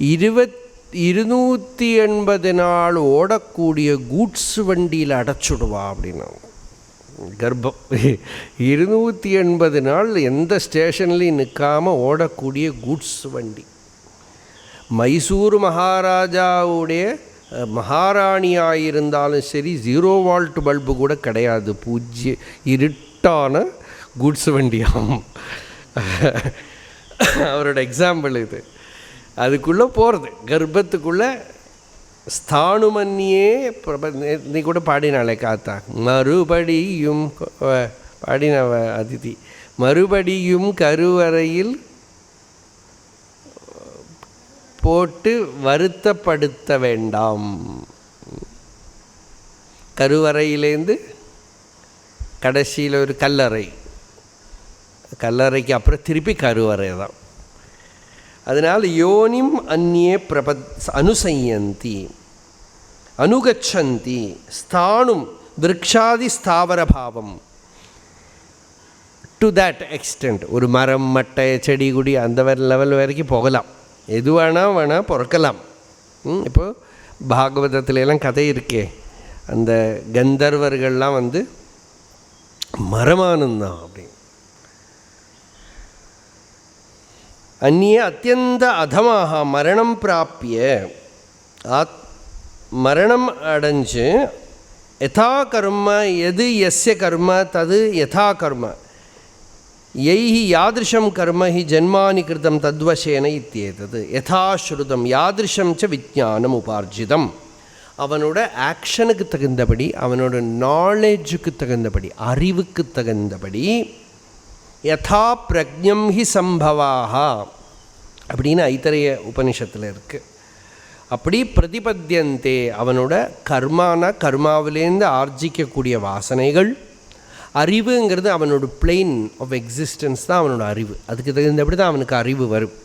280 நாள் ஓடக்கூடிய கூட்ஸ் வண்டியில் அடைச்சுடுவா அப்படின்னா. கர்ப்பம் 280 நாள் எந்த ஸ்டேஷன்லேயும் நிற்காமல் ஓடக்கூடிய கூட்ஸ் வண்டி. மைசூர் மகாராஜாவுடைய மகாராணியாயிருந்தாலும் சரி 0 வால்ட் பல்பு கூட கிடையாது, பூஜ்ய இருட்டான கூட்ஸ் வண்டியாகும். அவரோட எக்ஸாம்பிள் இது. அதுக்குள்ளே போகிறது கர்ப்பத்துக்குள்ளே ஸ்தானுமன்னியே நீ கூட பாடினாலே காத்தா, மறுபடியும் பாடின அதிதி, மறுபடியும் கருவறையில் போட்டு வருத்தப்படுத்த வேண்டாம். கருவறையிலேருந்து கடைசியில் ஒரு கல்லறை, கல்லறைக்கு அப்புறம் திருப்பி கருவறை தான். அதனால் யோனிம் அந்நியே அனுசயந்தி அனுகச்சந்தி ஸ்தானும் விருக்ஷாதி ஸ்தாவர பாவம். டு தேட் எக்ஸ்டெண்ட் ஒரு மரம் மட்டை செடி கொடி அந்த லெவல் வரைக்கும் போகலாம். எது வேணால் பிறக்கலாம். இப்போது பாகவதத்துலலாம் கதை இருக்கே, அந்த கந்தர்வர்கள்லாம் வந்து மரமானந்தான் அப்படி. அந்நிய அத்தியந்த அதமாக மரணம் பிராப்பிய மரணம் அடைஞ்சு யதா கர்ம எது எஸ்ய கர்ம தது யதா கர்ம யைஹி யாதிருஷம் கர்ம ஹி ஜன்மானி கிருதம் தத்வசேன இத்தியேதது யதாஸ்ருதம் யாதிருஷம் ச விஜ்ஞானம் உபார்ஜிதம். அவனோட ஆக்ஷனுக்கு தகுந்தபடி, அவனோட நாலேஜுக்கு தகுந்தபடி, அறிவுக்கு தகுந்தபடி யதா பிரஜ்ஞம் ஹி சம்பவாக அப்படின்னு ஐத்தரைய உபனிஷத்தில் இருக்குது. அப்படி பிரதிபத்தியந்தே அவனோட கர்மாவிலேருந்து ஆர்ஜிக்கக்கூடிய வாசனைகள். அறிவுங்கிறது அவனோட பிளெயின் ஆஃப் எக்ஸிஸ்டன்ஸ் தான் அவனோட அறிவு. அதுக்கு தகுந்தபடி தான் அவனுக்கு அறிவு வரும்.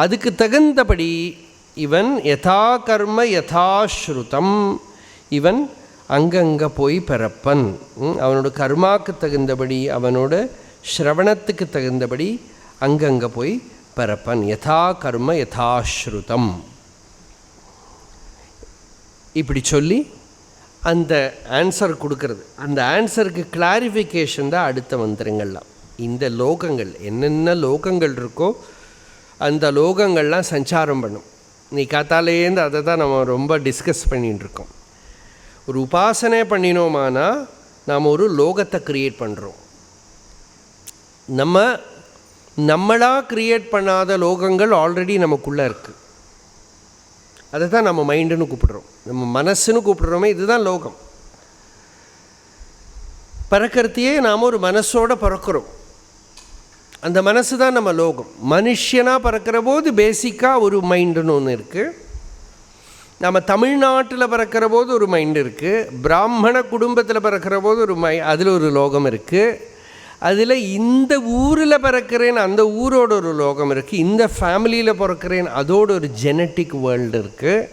அதுக்கு தகுந்தபடி இவன் யதா கர்ம யதாஸ்ருதம், இவன் அங்கங்கே போய் பிறப்பன். அவனோட கர்மாவுக்கு தகுந்தபடி, அவனோட ஸ்ரவணத்துக்கு தகுந்தபடி அங்கங்கே போய் பிறப்பன். யதா கர்ம யதாஸ்ருதம் இப்படி சொல்லி அந்த ஆன்சர் கொடுக்கறது. அந்த ஆன்சருக்கு கிளாரிஃபிகேஷன் தான் அடுத்த மந்திரங்கள்லாம். இந்த லோகங்கள் என்னென்ன லோகங்கள் இருக்கோ அந்த லோகங்கள்லாம் சஞ்சாரம் பண்ணும். நீ காத்தாலேருந்து அதை தான் நம்ம ரொம்ப டிஸ்கஸ் பண்ணிகிட்டுருக்கோம். ஒரு உபாசனை பண்ணினோமானா நாம் ஒரு லோகத்தை க்ரியேட் பண்ணுறோம். நம்மளாக க்ரியேட் பண்ணாத லோகங்கள் ஆல்ரெடி நமக்குள்ளே இருக்குது. அதை தான் நம்ம மைண்டுன்னு கூப்பிடுறோம், நம்ம மனசுன்னு கூப்பிடுறோமே. இதுதான் லோகம். பிறக்கிறதையே நாம் ஒரு மனசோடு பிறக்கிறோம். அந்த மனசு தான் நம்ம லோகம். மனுஷனாக பிறக்கிற போது பேசிக்காக ஒரு மைண்டுன்னு ஒன்று இருக்குது. நம்ம தமிழ்நாட்டில் பிறக்கிற போது ஒரு மைண்டு இருக்குது. பிராமண குடும்பத்தில் பிறக்கிற போது அதில் ஒரு லோகம் இருக்குது. அதில் இந்த ஊரில் பிறக்கிறேன் அந்த ஊரோட ஒரு லோகம் இருக்குது. இந்த ஃபேமிலியில் பிறக்கிறேன் அதோட ஒரு ஜெனட்டிக் வேர்ல்டு இருக்குது.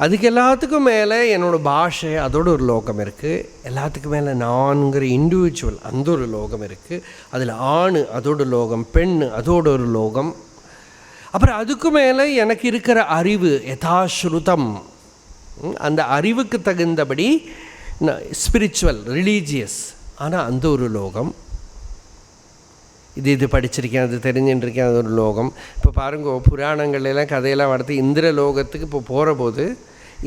அதுக்கு எல்லாத்துக்கும் மேலே என்னோடய பாஷை அதோட ஒரு லோகம் இருக்குது. எல்லாத்துக்கும் மேலே நான்கிற இண்டிவிஜுவல் அந்த ஒரு லோகம் இருக்குது. அதில் ஆண் அதோட லோகம், பெண் அதோட ஒரு லோகம். அப்புறம் அதுக்கு மேலே எனக்கு இருக்கிற அறிவு யதாஸ்ருதம், அந்த அறிவுக்கு தகுந்தபடி ஸ்பிரிச்சுவல் ரிலீஜியஸ், ஆனால் அந்த ஒரு லோகம். இது படிச்சிருக்கேன், அது தெரிஞ்சுட்டுருக்கேன், அது ஒரு லோகம். இப்போ பாருங்க, புராணங்கள்லாம் கதையெல்லாம் வளர்த்து இந்திர லோகத்துக்கு இப்போ போகிற போது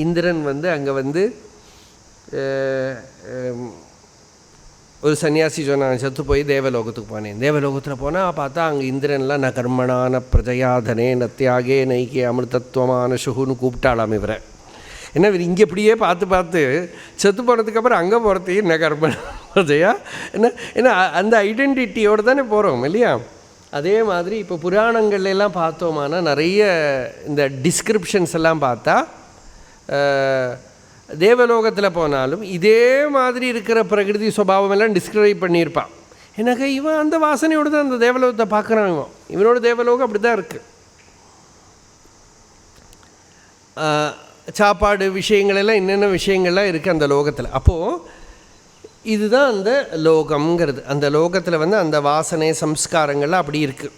இந்திரன் அங்கே ஒரு சன்னியாசி சொன்னாங்க, செத்து போய் தேவலோகத்துக்கு போனேன். தேவலோகத்தில் போனால் பார்த்தா அங்கே இந்திரன்லாம் ந கர்மணான பிரஜயாதனே நத்தியாகே நைக்கே அமிர்தத்துவமான சுகுன்னு கூப்பிட்டாலாம் இவரை. ஏன்னா இவர் இங்கே இப்படியே பார்த்து செத்து போனதுக்கப்புறம் அங்கே போகிறதையும் என்ன கர்ம பிரஜையா ஏன்னா அந்த ஐடென்டிட்டியோடு தானே போகிறோம் இல்லையா? அதே மாதிரி இப்போ புராணங்கள்லாம் பார்த்தோமானா நிறைய இந்த டிஸ்கிரிப்ஷன்ஸ் எல்லாம் பார்த்தா தேவலோகத்தில் போனாலும் இதே மாதிரி இருக்கிற பிரகிருதி சுபாவம் எல்லாம் டிஸ்கிரைப் பண்ணியிருப்பான். எனக்கு இவன் அந்த வாசனையோடு தான் அந்த தேவலோகத்தை பார்க்குறாங்க. இவனோட தேவலோகம் அப்படி தான் இருக்குது. சாப்பாடு விஷயங்கள் எல்லாம் என்னென்ன விஷயங்கள்லாம் இருக்குது அந்த லோகத்தில். அப்போது இதுதான் அந்த லோகம்ங்கிறது. அந்த லோகத்தில் அந்த வாசனை சம்ஸ்காரங்கள்லாம் அப்படி இருக்குது.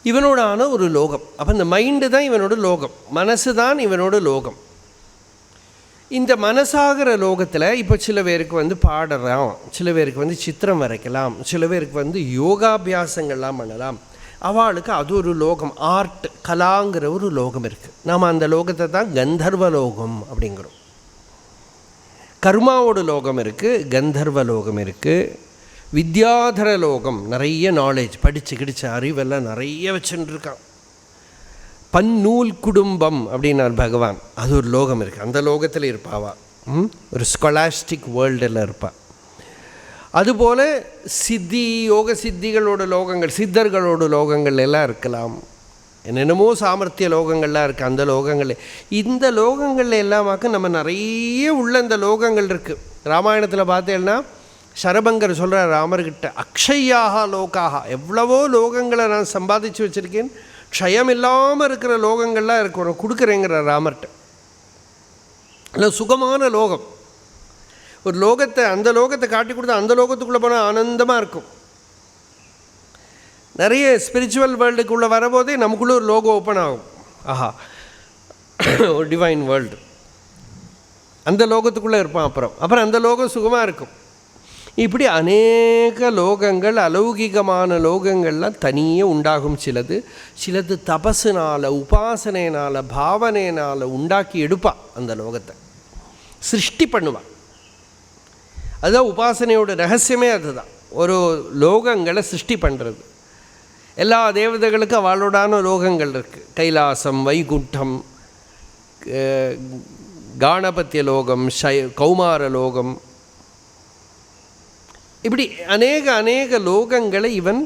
இவனோடான ஒரு லோகம். அப்போ இந்த மைண்டு தான் இவனோட லோகம், மனசு தான் இவனோட லோகம். இந்த மனசாகிற லோகத்தில் இப்போ சில பேருக்கு பாடலாம், சில பேருக்கு சித்திரம் வரைக்கலாம், சில பேருக்கு யோகாபியாசங்கள்லாம் பண்ணலாம். அவளுக்கு அது ஒரு லோகம், ஆர்ட் கலாங்கிற ஒரு லோகம் இருக்குது. நாம் அந்த லோகத்தை தான் கந்தர்வ லோகம் அப்படிங்கிறோம். கர்மாவோட லோகம் இருக்குது, கந்தர்வ லோகம் இருக்குது, வித்யாதர லோகம், நிறைய நாலேஜ் படித்து அறிவெல்லாம் நிறைய வச்சுருக்கான். பன்னூல் குடும்பம் அப்படின்னார் பகவான், அது ஒரு லோகம் இருக்குது. அந்த லோகத்தில் இருப்பாவா, ஒரு ஸ்காலாஸ்டிக் வேர்ல்டில் இருப்பாள். அதுபோல் சித்தி யோக சித்திகளோட லோகங்கள், சித்தர்களோட லோகங்கள் எல்லாம் இருக்கலாம். என்னென்னமோ சாமர்த்திய லோகங்கள்லாம் இருக்குது. அந்த லோகங்கள், இந்த லோகங்களில் எல்லாமாக்க நம்ம நிறைய உள்ள இந்த லோகங்கள் இருக்குது. ராமாயணத்தில் பார்த்தேன்னா சரபங்கர் சொல்கிறார் ராமர்கிட்ட, அக்ஷயாக லோகாக, எவ்வளவோ லோகங்களை நான் சம்பாதிச்சு வச்சுருக்கேன், க்ஷயம் இல்லாமல் இருக்கிற லோகங்கள்லாம் இருக்கு, உனக்கு கொடுக்குறேங்கிற ராமர்கிட்ட. இல்லை சுகமான லோகம், ஒரு லோகத்தை, அந்த லோகத்தை காட்டி கொடுத்தா அந்த லோகத்துக்குள்ளே போனால் ஆனந்தமாக இருக்கும். நிறைய ஸ்பிரிச்சுவல் வேர்ல்டுக்குள்ளே வரபோதே நமக்குள்ளே ஒரு லோகம் ஓப்பன் ஆகும். ஆஹா, ஒரு டிவைன் வேர்ல்டு, அந்த லோகத்துக்குள்ளே இருப்பான். அப்புறம் அந்த லோகம் சுகமாக இருக்கும். இப்படி அநேக லோகங்கள், அலௌகிகமான லோகங்கள்லாம் தனியே உண்டாகும். சிலது தபஸுனால், உபாசனையினால், பாவனையினால் உண்டாக்கி எடுப்பாள். அந்த லோகத்தை சிருஷ்டி பண்ணுவாள். அதுதான் உபாசனையோட ரகசியமே, அதுதான். ஒரு லோகங்களை சிருஷ்டி பண்ணுறது. எல்லா தேவதைகளுக்கும் அவளோடான லோகங்கள் இருக்குது. கைலாசம், வைகுண்டம், காணபத்திய லோகம், கௌமார லோகம், இப்படி அநேக லோகங்களை இவன்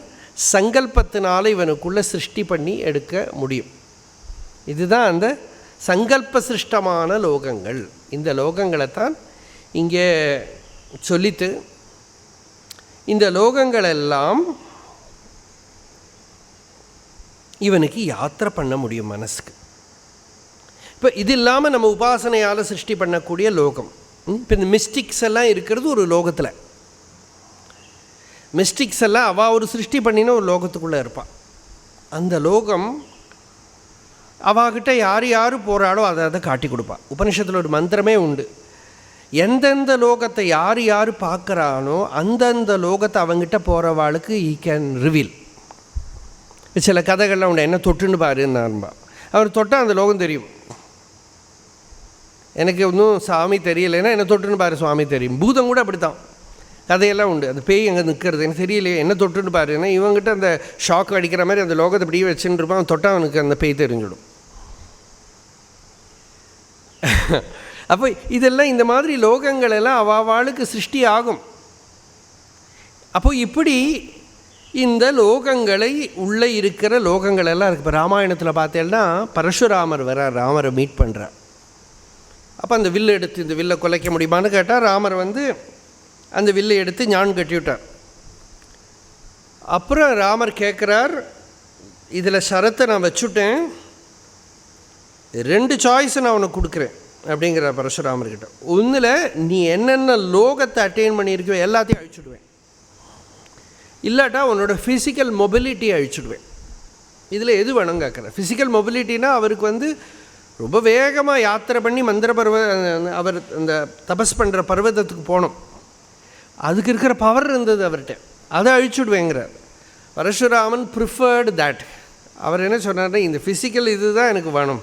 சங்கல்பத்தினால இவனுக்குள்ளே சிருஷ்டி பண்ணி எடுக்க முடியும். இதுதான் அந்த சங்கல்ப சிருஷ்டமான லோகங்கள். இந்த லோகங்களைத்தான் இங்கே சொல்லித்து, இந்த லோகங்களெல்லாம் இவனுக்கு யாத்திரை பண்ண முடியும் மனசுக்கு. இப்போ இது இல்லாமல் நம்ம உபாசனையால் சிருஷ்டி பண்ணக்கூடிய லோகம். இப்போ இந்த மிஸ்டிக்ஸ் எல்லாம் இருக்கிறது ஒரு லோகத்தில். மிஸ்டிக்ஸ் எல்லாம் அவள் ஒரு சிருஷ்டி பண்ணின ஒரு லோகத்துக்குள்ளே இருப்பாள். அந்த லோகம் அவாகிட்ட யார் போகிறாளோ அதை காட்டி கொடுப்பாள். உபனிஷத்தில் ஒரு மந்திரமே உண்டு, எந்தெந்த லோகத்தை யார் பார்க்குறானோ அந்தந்த லோகத்தை அவங்ககிட்ட போகிறவாளுக்கு ஈ கேன் ரிவீல். சில கதைகள்லாம் உண்டு, என்ன தொட்டுன்னு பாருன்னா அவர் தொட்டால் அந்த லோகம் தெரியும். எனக்கு ஒன்றும் சாமி தெரியலைன்னா என்ன தொட்டுன்னு பாரு சுவாமி தெரியும். பூதம் கூட அப்படி தான், கதையெல்லாம் உண்டு. அந்த பேய் அங்கே நிற்கிறது எனக்கு தெரியலையே, என்ன தொட்டுன்னு பாரு. ஏன்னா இவங்ககிட்ட அந்த ஷாக் அடிக்கிற மாதிரி அந்த லோகத்தை இப்படியே வச்சுன்னு இருப்பான், தொட்டால் அவனுக்கு அந்த பேய் தெரிஞ்சிடும். அப்போ இதெல்லாம் இந்த மாதிரி லோகங்கள் எல்லாம் அவாளுக்கு சிருஷ்டி ஆகும். அப்போ இப்படி இந்த லோகங்களை உள்ளே இருக்கிற லோகங்கள் எல்லாம் இருக்குது. இப்போ ராமாயணத்தில் பார்த்தேன்னா பரசுராமர் வரார், ராமரை மீட் பண்ணுறார். அப்போ அந்த வில்லை எடுத்து இந்த வில்லை குலைக்க முடியுமான்னு கேட்டால் ராமர் அந்த வில்லை எடுத்து ஞான் கட்டிவிட்டார். அப்புறம் ராமர் கேட்குறார், இதில் சரத்தை நான் வச்சுட்டேன், 2 சாய்ஸை நான் உனக்கு கொடுக்குறேன் அப்படிங்கிற பரசுராமர்கிட்ட. ஒன்றில் நீ என்னென்ன லோகத்தை அட்டைன் பண்ணியிருக்கோ எல்லாத்தையும் அழிச்சுடுவேன், இல்லாட்டா உன்னோட ஃபிசிக்கல் மொபிலிட்டியை அழிச்சுடுவேன். இதில் எது வேணும் கேட்குறேன். ஃபிசிக்கல் மொபிலிட்டினா அவருக்கு ரொம்ப வேகமாக யாத்திரை பண்ணி அவர் அந்த தபஸ் பண்ணுற பர்வதத்துக்கு போனோம், அதுக்கு இருக்கிற பவர் இருந்தது அவர்கிட்ட. அதை அழிச்சுடுவேங்கிறார். Parasuraman preferred that. அவர் என்ன சொன்னார்னா, இந்த ஃபிசிக்கல் இது தான் எனக்கு வேணும்,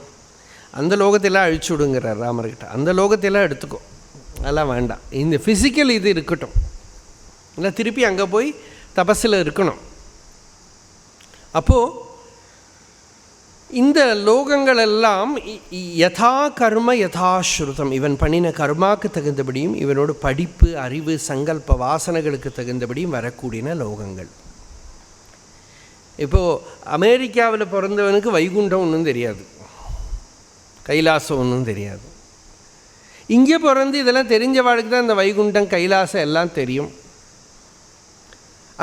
அந்த லோகத்தையெல்லாம் அழிச்சு விடுங்கிறார் ராமர்கிட்ட. அந்த லோகத்தையெல்லாம் எடுத்துக்கோ, அதெல்லாம் வேண்டாம், இந்த ஃபிசிக்கல் இது இருக்கட்டும், இல்லை திருப்பி அங்கே போய் தபஸில் இருக்கணும். அப்போது இந்த லோகங்கள் எல்லாம் யதா கர்ம யதாஸ்ருதம், இவன் பண்ணின கர்மாவுக்கு தகுந்தபடியும் இவனோட படிப்பு, அறிவு, சங்கல்ப வாசனைகளுக்கு தகுந்தபடியும் வரக்கூடியன லோகங்கள். இப்போது அமெரிக்காவில் பிறந்தவனுக்கு வைகுண்டம் ஒன்றும் தெரியாது, கைலாசம் ஒன்றும் தெரியாது. இங்கே பிறந்து இதெல்லாம் தெரிஞ்சவாளுக்கு தான் இந்த வைகுண்டம், கைலாசம் எல்லாம் தெரியும்.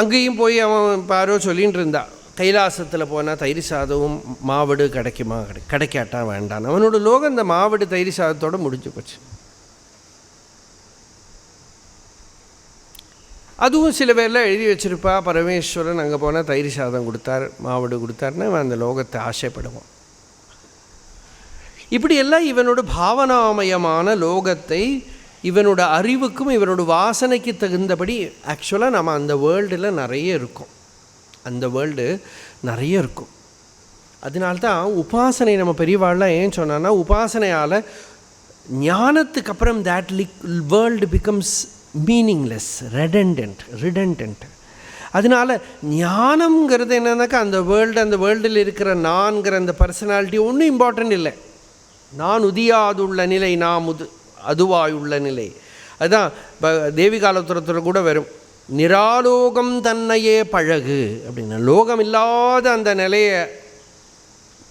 அங்கேயும் போய் அவன் பாரோ சொல்லிகிட்டு இருந்தான், கைலாசத்தில் போனால் தயிர் சாதமும் மாவடு கிடைக்குமா, கிடைக்காட்டா வேண்டாம். அவனோட லோகம் இந்த மாவடு தயிர் சாதத்தோடு முடிஞ்சு போச்சு. அதுவும் சில பேர்லாம் எழுதி வச்சுருப்பா, பரமேஸ்வரன் அங்கே போனால் தயிர் சாதம் கொடுத்தார், மாவடு கொடுத்தாருன்னு அவன் அந்த லோகத்தை ஆசைப்படுவான். இப்படியெல்லாம் இவனோட பாவனாமயமான லோகத்தை இவனோட அறிவுக்கும் இவனோட வாசனைக்கு தகுந்தபடி ஆக்சுவலாக நம்ம அந்த வேர்ல்டில் நிறைய இருக்கும், அந்த வேர்ல்டு நிறைய இருக்கும். அதனால்தான் உபாசனை நம்ம பெரியவாள்லாம் ஏன் சொன்னான்னா, உபாசனையால் ஞானத்துக்கு அப்புறம் that world becomes meaningless, redundant. அதனால் ஞானம்ங்கிறது என்னன்னாக்கா, அந்த வேர்ல்டில் இருக்கிற நான்கிற அந்த பர்சனாலிட்டி ஒன்றும் இம்பார்ட்டன்ட் இல்லை. நான் உதியாதுள்ள நிலை, நாம் அதுவாயுள்ள நிலை. அதுதான் தேவி காலத்துறத்தில் கூட வரும், நிராலோகம் தன்னையே பழகு அப்படின்னா, லோகம் இல்லாத அந்த நிலையை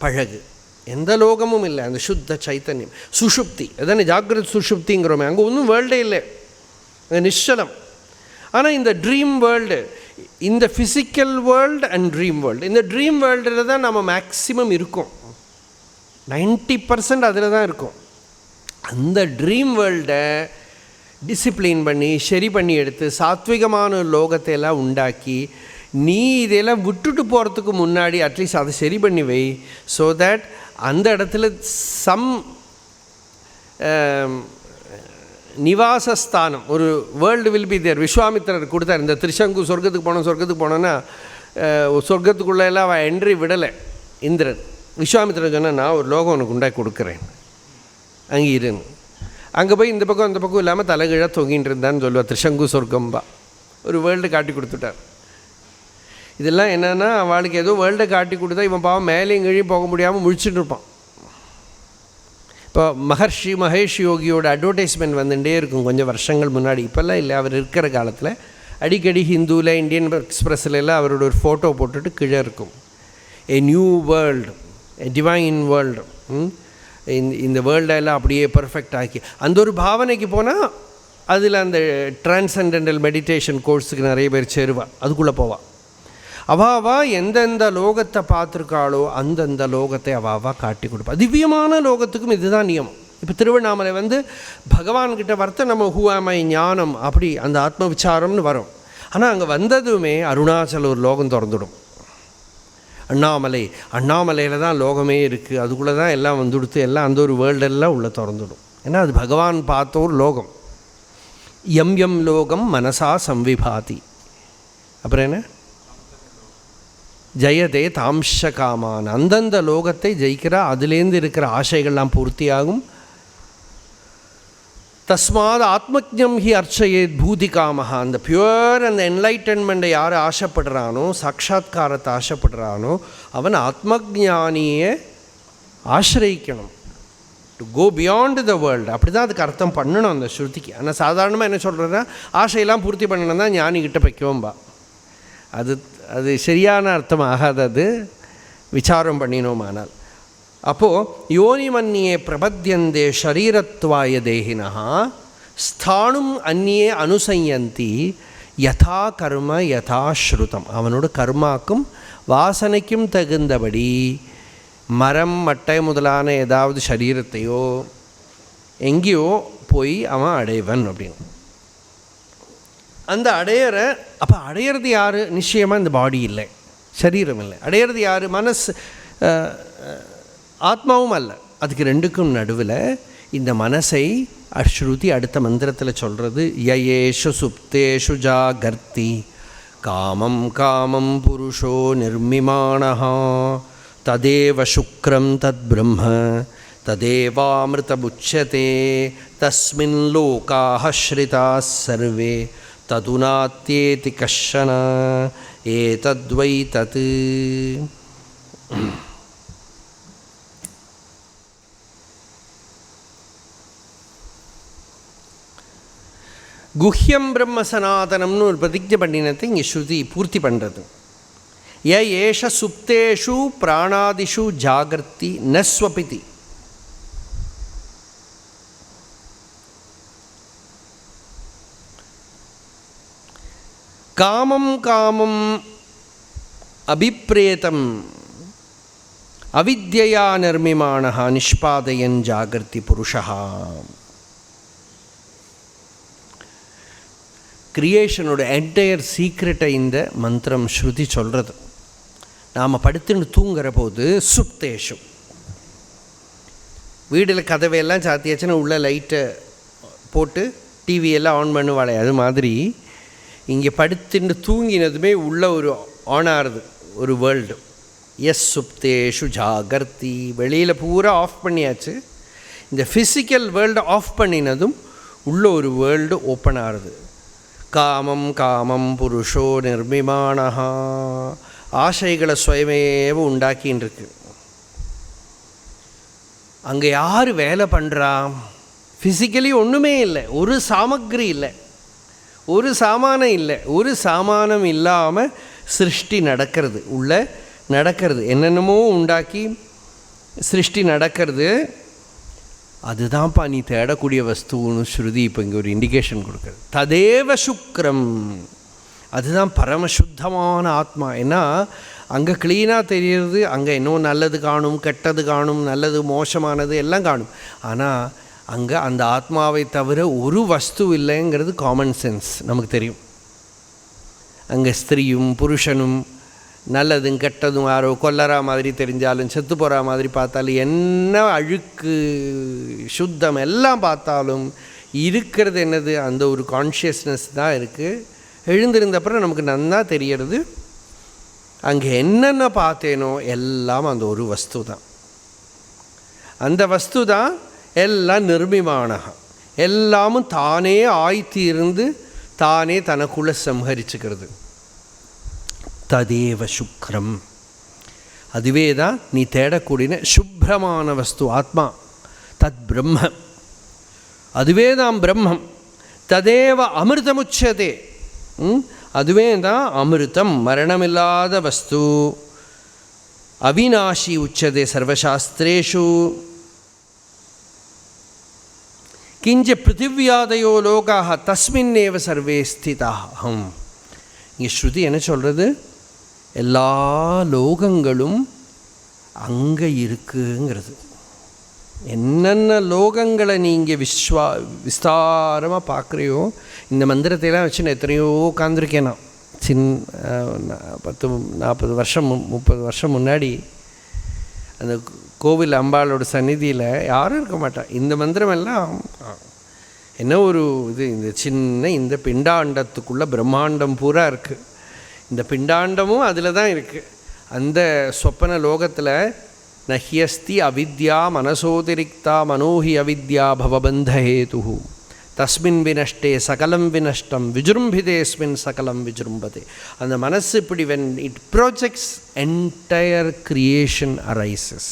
பழகு. எந்த லோகமும் இல்லை, அந்த சுத்த சைத்தன்யம், சுஷுப்தி. அதானே ஜாகிரத் சுஷுப்திங்கிறோமே, அங்கே ஒன்றும் வேர்ல்டே இல்லை, அங்கே நிശ്ചலம். ஆனால் இந்த ட்ரீம் வேர்ல்டு, இந்த physical world and dream world, இந்த ட்ரீம் வேர்ல்டில் தான் நம்ம மேக்ஸிமம் இருக்கும், 90% அதில் தான் இருக்கும். அந்த ட்ரீம் வேர்ல்டை டிசிப்ளின் பண்ணி சரி பண்ணி எடுத்து சாத்விகமான லோகத்தை எல்லாம் உண்டாக்கி, நீ இதெல்லாம் விட்டுட்டு போகிறதுக்கு முன்னாடி அட்லீஸ்ட் அதை சரி பண்ணி வை. ஸோ தட் அந்த இடத்துல சம் நிவாசஸ்தானம், ஒரு வேர்ல்டு வில் பி தேர். விஸ்வாமித்திரர் கொடுத்தார் இந்த திரிசங்கு, சொர்க்கத்துக்கு போனோன்னா சொர்க்கத்துக்குள்ளே எல்லாம் அவன் என்ட்ரி விடலை இந்திரன். விஸ்வாமித்திரன் சொன்னால், நான் ஒரு லோகம் உனக்கு உண்டாக்கி கொடுக்குறேன், அங்கே இருந்து. அங்கே போய் இந்த பக்கம் அந்த பக்கம் இல்லாமல் தலைகீழாக தொங்கின்னு இருந்தான்னு சொல்லுவாள், திரிசங்கு சொர்க்கம்பா. ஒரு வேர்ல்டு காட்டி கொடுத்துட்டார். இதெல்லாம் என்னென்னா, அவளுக்கு ஏதோ வேர்ல்டை காட்டி கொடுத்தா இவன் பாவம் மேலேயும் கீழே போக முடியாமல் முழிச்சுட்டு இருப்பான். இப்போ மகேஷ் யோகியோட அட்வர்டைஸ்மெண்ட் வந்துட்டே இருக்கும் கொஞ்சம் வருஷங்கள் முன்னாடி, இப்போல்லாம் இல்லை, அவர் இருக்கிற காலத்தில் அடிக்கடி ஹிந்துவில், இந்தியன் எக்ஸ்பிரஸில் எல்லாம் அவரோட ஒரு ஃபோட்டோ போட்டுட்டு கீழே இருக்கும், a new world, A divine world. இந்த வேர்ல்டெல்லாம் அப்படியே பர்ஃபெக்ட் ஆக்கி அந்த ஒரு பாவனைக்கு போனால் அதில் அந்த டிரான்சென்டென்டல் மெடிடேஷன் கோர்ஸுக்கு நிறைய பேர் சேருவா, அதுக்குள்ளே போவாள். அவாவா எந்தெந்த லோகத்தை பார்த்துருக்காளோ அந்தந்த லோகத்தை அவாவா காட்டி கொடுப்பா. திவ்யமான லோகத்துக்கும் இதுதான் நியமம். இப்போ திருவண்ணாமலை பகவான்கிட்ட வர்த்த நம்ம ஹூவாமை ஞானம் அப்படி அந்த ஆத்ம விசாரம்னு வரும். ஆனால் அங்கே வந்ததுமே அருணாச்சல ஒரு லோகம் திறந்துடும். அண்ணாமலையில் தான் லோகமே இருக்குது, அதுக்குள்ளே தான் எல்லாம் வந்துடுத்து, எல்லாம் அந்த ஒரு வேர்ல்டெல்லாம் உள்ளே திறந்துடும். ஏன்னா அது பகவான் பார்த்த ஒரு லோகம். எம் லோகம் மனசா சம்விபாதி. அப்புறம் என்ன, ஜெயதே தாம்ச காமான். அந்தந்த லோகத்தை ஜெயிக்கிறா, அதுலேருந்து இருக்கிற ஆசைகள்லாம் பூர்த்தியாகும். தஸ்மாத் ஆத்மஜம் ஹி அர்ச்சயேத் பூதி காமஹா. அந்த பியூர் அந்த என்லைட்டன்மெண்ட்டை யார் ஆசைப்படுறானோ, சாட்சாத்காரத்தை ஆசைப்படுறானோ, அவன் ஆத்மஜானியை ஆசிரியிக்கணும். To go beyond the world. அப்படி தான் அதுக்கு அர்த்தம் பண்ணணும் அந்த ஸ்ருதிக்கு. ஆனால் சாதாரணமாக என்ன சொல்கிறதுனா, ஆசையெல்லாம் பூர்த்தி பண்ணணும் தான் ஞானிகிட்ட வைக்கவும்பா. அது சரியான அர்த்தம் ஆகாது, அது விசாரம் பண்ணினோமானால். அப்போது யோனிமன்யே பிரபத்யந்தே ஷரீரத்வாய தேகினா ஸ்தானும் அந்நியே அனுசயந்தி யதா கர்ம யதா ஸ்ருதம். அவனோட கர்மாக்கும் வாசனைக்கும் தகுந்தபடி மரம், மட்டை முதலான ஏதாவது சரீரத்தையோ எங்கேயோ போய் அவன் அடைவன் அப்படின்னு. அந்த அடையிற, அப்போ அடையிறது யார்? நிச்சயமாக இந்த பாடி இல்லை, சரீரம் இல்லை. அடையிறது யார்? மனசு, ஆத்மாவும் அல்ல. அதுக்கு ரெண்டுக்கும் நடுவில் இந்த மனசை ஸ்ருதி அடுத்த மந்திரத்தில் சொல்கிறது, யயேஷு சுப்தேஷு ஜாகர்த்தி காமம் காமம் புருஷோ நிர்மிமாணஹ ததேவ சுக்ரம் தத் பிரம்ம ததேவாமிருதமுச்யதே தஸ்மின் லோகாஹ ஸ்ரிதாஸ் சர்வே ததுநாத்யேதி கஷ்சன ஏதத்வை தத். குஹ்யம் பிரம்ம சனாதனம்னு ஒரு பிரதிஜை பண்ணினத்தை இங்கே ஸ்ருதி பூர்த்தி பண்ணுறது. ஏஷ சுப்தேஷு பிராணாதிஷு ஜாகிரதி நஸ்வபிதி. காமம் காமம் அபிப்ரேதம் அவித்யயா நிர்மிமாணஹ நிஷ்பாதயன் ஜாகிரதி புருஷः. கிரியேஷனோட என்டையர் சீக்ரெட்டை இந்த மந்திரம் ஸ்ருதி சொல்கிறது. நாம் படுத்துன்னு தூங்குற போது சுப்தேஷு, வீட்டில் கதவையெல்லாம் சாத்தியாச்சுன்னா உள்ள லைட்டை போட்டு டிவியெல்லாம் ஆன் பண்ணுவாளே, அது மாதிரி இங்கே படுத்துன்னு தூங்கினதுமே உள்ள ஒரு ஆன் ஆகுது ஒரு வேர்ல்டு. எஸ் சுப்தேஷு ஜாகர்த்தி. வெளியில் பூரா ஆஃப் பண்ணியாச்சு, இந்த ஃபிசிக்கல் வேர்ல்டு ஆஃப் பண்ணினதும் உள்ள ஒரு வேர்ல்டு ஓப்பன் ஆகுது. காமம் காமம் புருஷோ நிர்மிமாணஹ. ஆசைகளை சுயமேவ உண்டாக்கின்னு இருக்கு. அங்கே யார் வேலை பண்ணுறா? ஃபிசிக்கலி ஒன்றுமே இல்லை, ஒரு சாமக்ரி இல்லை, ஒரு சாமானம் இல்லை. ஒரு சாமானம் இல்லாமல் சிருஷ்டி நடக்கிறது, உள்ள நடக்கிறது, என்னென்னமோ உண்டாக்கி சிருஷ்டி நடக்கிறது. அதுதான்ப்பா நீ தேடக்கூடிய வஸ்துன்னு ஸ்ருதி இப்போ இங்கே ஒரு இண்டிகேஷன் கொடுக்குறது. ததேவ சுக்ரம், அதுதான் பரமசுத்தமான ஆத்மா. ஏன்னா அங்கே க்ளீனாக தெரிகிறது, அங்கே இன்னும் நல்லது காணும், கெட்டது காணும், நல்லது மோசமானது எல்லாம் காணும். ஆனால் அங்கே அந்த ஆத்மாவை தவிர ஒரு வஸ்து இல்லைங்கிறது காமன் சென்ஸ் நமக்கு தெரியும். அங்கே ஸ்திரீயும் புருஷனும் நல்லதும் கெட்டதும் யாரோ கொல்லறா மாதிரி தெரிஞ்சாலும் செத்து போகிற மாதிரி பார்த்தாலும் என்ன அழுக்கு சுத்தம் எல்லாம் பார்த்தாலும் இருக்கிறது என்னது? அந்த ஒரு கான்ஷியஸ்னஸ் தான் இருக்குது. எழுந்திருந்தப்புறம் நமக்கு நன்னா தெரியறது அங்கே என்னென்ன பார்த்தேனோ எல்லாம் அந்த ஒரு வஸ்து தான். அந்த வஸ்து தான் எல்லாம் நிர்மிமானக, எல்லாமும் தானே ஆய்த்தி இருந்து தானே தனக்குள்ளே சம்ஹரிச்சுக்கிறது. ததேவ சுக்ரம், அதுவே தான் நீ தேடக்கூடிய சுப்ரமான வஸ்து ஆத்மா. தத் பிரம்ம, அதுவே தான் பிரம்மம். ததேவ அமிர்தமுச்சதே, அதுவே தான் அமிர்தம், மரணமில்லாத வஸ்து. அவிநாசி உச்சதே சர்வசாஸ்திரேஷு. கிஞ்ச பிருத்திவியாதயோ லோகாக தஸ்மின்னேவ சர்வே ஸ்திதாஹம். இங்கே ஸ்ருதி என்ன சொல்கிறது? எல்லா லோகங்களும் அங்கே இருக்குங்கிறது. என்னென்ன லோகங்களை நீங்கள் விஸ்தாரமாக பார்க்குறியோ, இந்த மந்திரத்தையெல்லாம் வச்சு நான் எத்தனையோ உட்காந்துருக்கேன். நான் 10-40 வருஷம் 30 வருஷம் முன்னாடி அந்த கோவில் அம்பாளோட சந்நிதியில் யாரும் இருக்க மாட்டான். இந்த மந்திரமெல்லாம் என்ன ஒரு இது, இந்த சின்ன இந்த பிண்டாண்டத்துக்குள்ளே பிரம்மாண்டம் பூரா இருக்குது. இந்த பிண்டாண்டமும் அதில் தான் இருக்குது. அந்த சொப்பன லோகத்தில் நஹ்யஸ்தி அவித்யா மனசோதிரிக்தா மனோஹி அவித்யா பவபந்தஹேது தஸ்மின் வினஷ்டே சகலம் வினஷ்டம் விஜృంభిதேஸ்மின் சகலம் விஜృంభதே. அந்த மனசு இப்படி when it projects entire creation arises.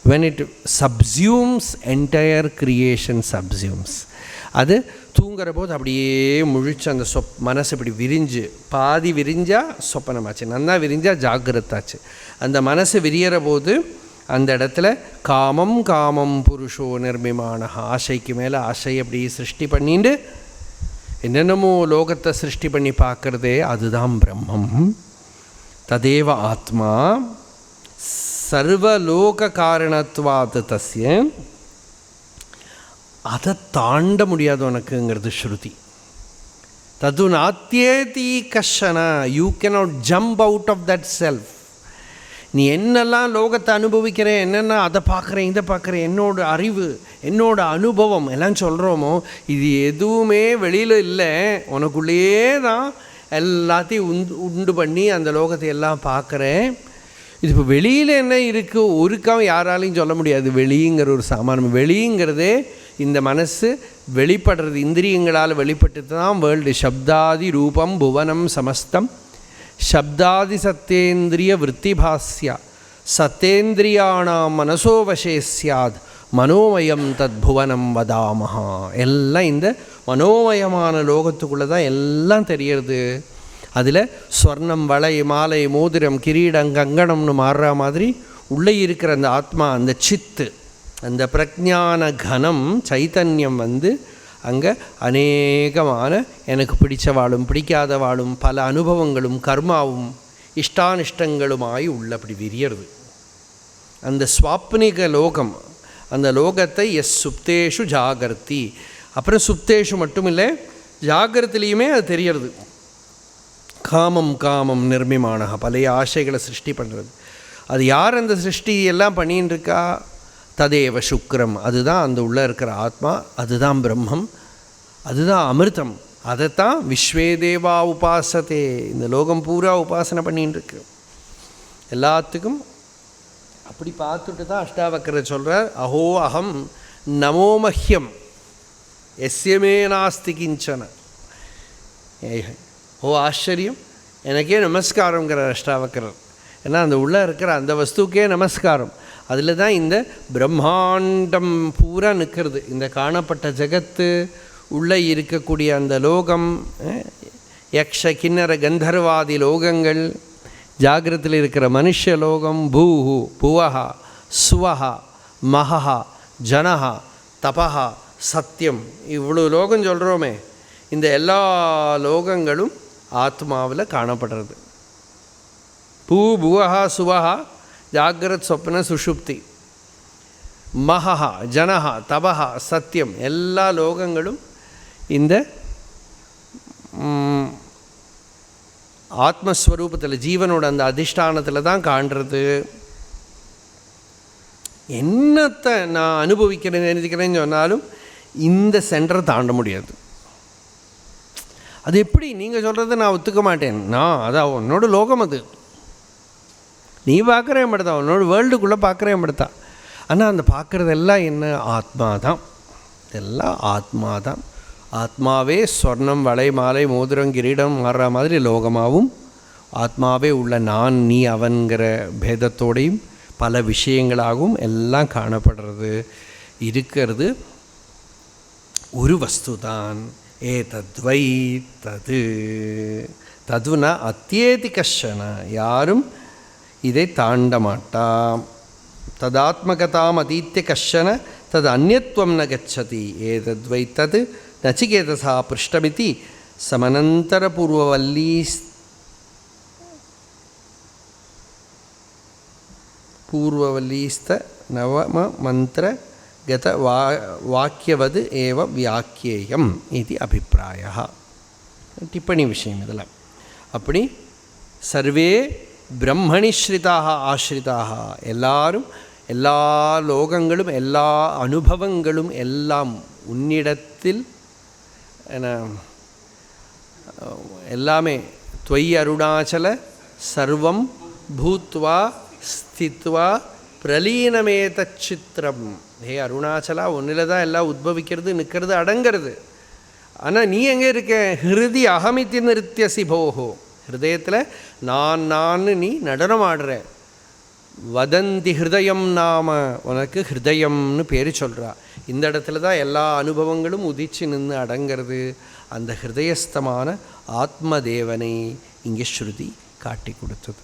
when it subsumes, entire creation subsumes. அது தூங்குற போது அப்படியே முழிச்சு அந்த மனசு இப்படி விரிஞ்சு, பாதி விரிஞ்சா சொப்பனமாச்சு, நன்னா விரிஞ்சா ஜாகிரதாச்சு. அந்த மனசு விரியற போது அந்த இடத்துல காமம் காமம் புருஷோ நிர்மிமான, ஆசைக்கு மேலே ஆசை அப்படி சிருஷ்டி பண்ணிட்டு என்னென்னமோ லோகத்தை சிருஷ்டி பண்ணி பார்க்குறதே அதுதான் பிரம்மம். ததேவ ஆத்மா சர்வலோக காரணத்வாத் தஸ்ய. அதை தாண்ட முடியாது உனக்குங்கிறது ஸ்ருதி. தது நாத்தியேதி கஷன, you cannot jump out of that self. நீ என்னெல்லாம் லோகத்தை அனுபவிக்கிறேன், என்னென்ன அதை பார்க்குறேன் இதை பார்க்குறேன், என்னோட அறிவு என்னோட அனுபவம் எல்லாம் சொல்கிறோமோ, இது எதுவுமே வெளியில் இல்லை, உனக்குள்ளேயே தான் எல்லாத்தையும் உண்டு பண்ணி அந்த லோகத்தை எல்லாம் பார்க்குறேன். இது இப்போ வெளியில் என்ன இருக்குது ஒருக்காக யாராலையும் சொல்ல முடியாது. வெளிங்கிற ஒரு சாமானம், வெளிங்கிறதே இந்த மனசு வெளிப்படுறது, இந்திரியங்களால் வெளிப்பட்டு தான் வேர்ல்டு. சப்தாதி ரூபம் புவனம் சமஸ்தம் சப்தாதி சத்தேந்திரிய விற்த்திபாஸ்யா சத்தேந்திரியாணாம் மனசோவசே ஸ்யாத் மனோமயம் தத் புவனம் வதாமஹா. எல்லாம் இந்த மனோமயமான லோகத்துக்குள்ளே தான் எல்லாம் தெரியறது. அதில் ஸ்வர்ணம், வளை, மாலை, மோதிரம், கிரீடம், கங்கணம்னு மாறுற மாதிரி உள்ளே இருக்கிற அந்த ஆத்மா, அந்த சித்து, அந்த பிரஜான கனம் சைத்தன்யம் அங்கே அநேகமான எனக்கு பிடிச்சவாளும் பிடிக்காதவாளும் பல அனுபவங்களும் கர்மாவும் இஷ்டானிஷ்டங்களுமாய் உள்ளபடி விரியறது. அந்த ஸ்வாப்னிக லோகம், அந்த லோகத்தை எஸ் சுப்தேஷு ஜாகர்த்தி. அப்புறம் சுப்தேஷு மட்டும் இல்லை, ஜாகிரத்திலையுமே அது தெரியறது. காமம் காமம் நிர்மிமானக, பழைய ஆசைகளை சிருஷ்டி பண்ணுறது. அது யார் அந்த சிருஷ்டி எல்லாம் பண்ணின்னு இருக்கா? ததேவ சுக்ரம், அதுதான் அந்த உள்ளே இருக்கிற ஆத்மா, அதுதான் பிரம்மம், அதுதான் அமிர்தம். அதைத்தான் விஸ்வே தேவா உபாசத்தே, இந்த லோகம் பூரா உபாசனை பண்ணின்னு இருக்கு எல்லாத்துக்கும். அப்படி பார்த்துட்டு தான் அஷ்டாவக்கரர் சொல்கிறார், அஹோ அகம் நமோ மஹ்யம் எஸ்யமே நாஸ்தி கிஞ்சன. ஓ ஆச்சரியம், எனக்கே நமஸ்காரங்கிறார் அஷ்டாவக்கரர். ஏன்னா அந்த உள்ளே இருக்கிற அந்த வஸ்துக்கே நமஸ்காரம். அதில் தான் இந்த பிரம்மாண்டம் பூரா நிற்கிறது. இந்த காணப்பட்ட ஜகத்து, உள்ளே இருக்கக்கூடிய அந்த லோகம், யக்ஷ கிண்ணற கந்தர்வாதி லோகங்கள், ஜாகிரத்தில் இருக்கிற மனுஷ லோகம், பூஹு புவஹா சுவஹா மகஹா ஜனஹா தபஹா சத்தியம், இவ்வளோ லோகம் சொல்கிறோமே, இந்த எல்லா லோகங்களும் ஆத்மாவில் காணப்படுறது. பூ புவஹா சுவஹா ஜாகிரத் சொப்ன சுஷுப்தி, மகஹா ஜனஹா தபஹா சத்தியம், எல்லா லோகங்களும் இந்த ஆத்மஸ்வரூபத்தில் ஜீவனோட அந்த அதிஷ்டானத்தில் தான் காண்றது. என்னத்தை நான் அனுபவிக்கிறேன்னு நினைக்கிறேன்னு சொன்னாலும் இந்த சென்டரை தாண்ட முடியாது. அது எப்படி நீங்கள் சொல்கிறத நான் ஒத்துக்க மாட்டேன். நான் அதான் உன்னோட லோகம், அது நீ பார்க்குற மட்டும்தான், உன்னோட வேர்ல்டுக்குள்ளே பார்க்குற மட்டும்தான். ஆனால் அந்த பார்க்குறதெல்லாம் என்ன? ஆத்மா தான். இதெல்லாம் ஆத்மா தான். ஆத்மாவே ஸ்வர்ணம், வளை, மாலை, மோதிரம், கிரீடம் மாறுற மாதிரி லோகமாகவும், ஆத்மாவே உள்ள நான் நீ அவன்கிற பேதத்தோடையும் பல விஷயங்களாகவும் எல்லாம் காணப்படுறது இருக்கிறது ஒரு வஸ்து தான். ஏ தத்வை தது ததுனா அத்தியேதி கஷன, யாரும் இதை தாண்ட மாட்டாம். ததாத்மகதாம் அதீத்திய கஷன தது அந்நியத்துவம் ந கச்சதி. ஏதத்வை தது நச்சிகேதசா பிருஷ்டமிதி சமனந்தர பூர்வவல்லீஸ்த நவம மந்திர கத வாக்கியவது ஏவ வியாக்கியேயம் இது அபிப்பிராய. டிப்பணி விஷயம் இதெல்லாம். அப்படி சர்வே பிரம்மணி ஸ்ரிதாக ஆஸ்ரிதாக, எல்லாரும் எல்லா லோகங்களும் எல்லா அனுபவங்களும் எல்லாம் உன்னிடத்தில் எல்லாமே துவயி அருணாச்சல சர்வம் பூத்வா ஸ்தித்வா பிரலீனமேதச்சித்திரம். ஹே அருணாச்சலா, ஒன்றில் தான் எல்லாம் உத்பவிக்கிறது, நிற்கிறது, அடங்கிறது. ஆனால் நீ எங்கே இருக்க? ஹிருதி அகமித்தி நிறுத்தியசி போஹோ, ஹிருதயத்தில் நான் நீ நடனமாடுற. வதந்தி ஹிருதயம் நாம, உனக்கு ஹிருதயம்னு பேர் சொல்கிறா. இந்த இடத்துல தான் எல்லா அனுபவங்களும் உதிச்சு நின்று அடங்கிறது. அந்த ஹிருதயஸ்தமான ஆத்மதேவனை இங்கே ஸ்ருதி காட்டி கொடுத்தது.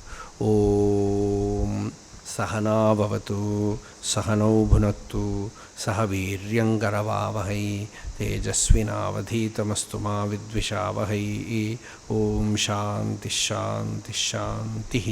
ஓம் சகனாபவது சகனௌ புனக்து சக வீர்யங்கரவாவகை தேஜஸ்வினாவதீதமஸ்து மா வித்விஷாவகை. ஓம் சாந்தி ஷாந்தி ஷாந்தி.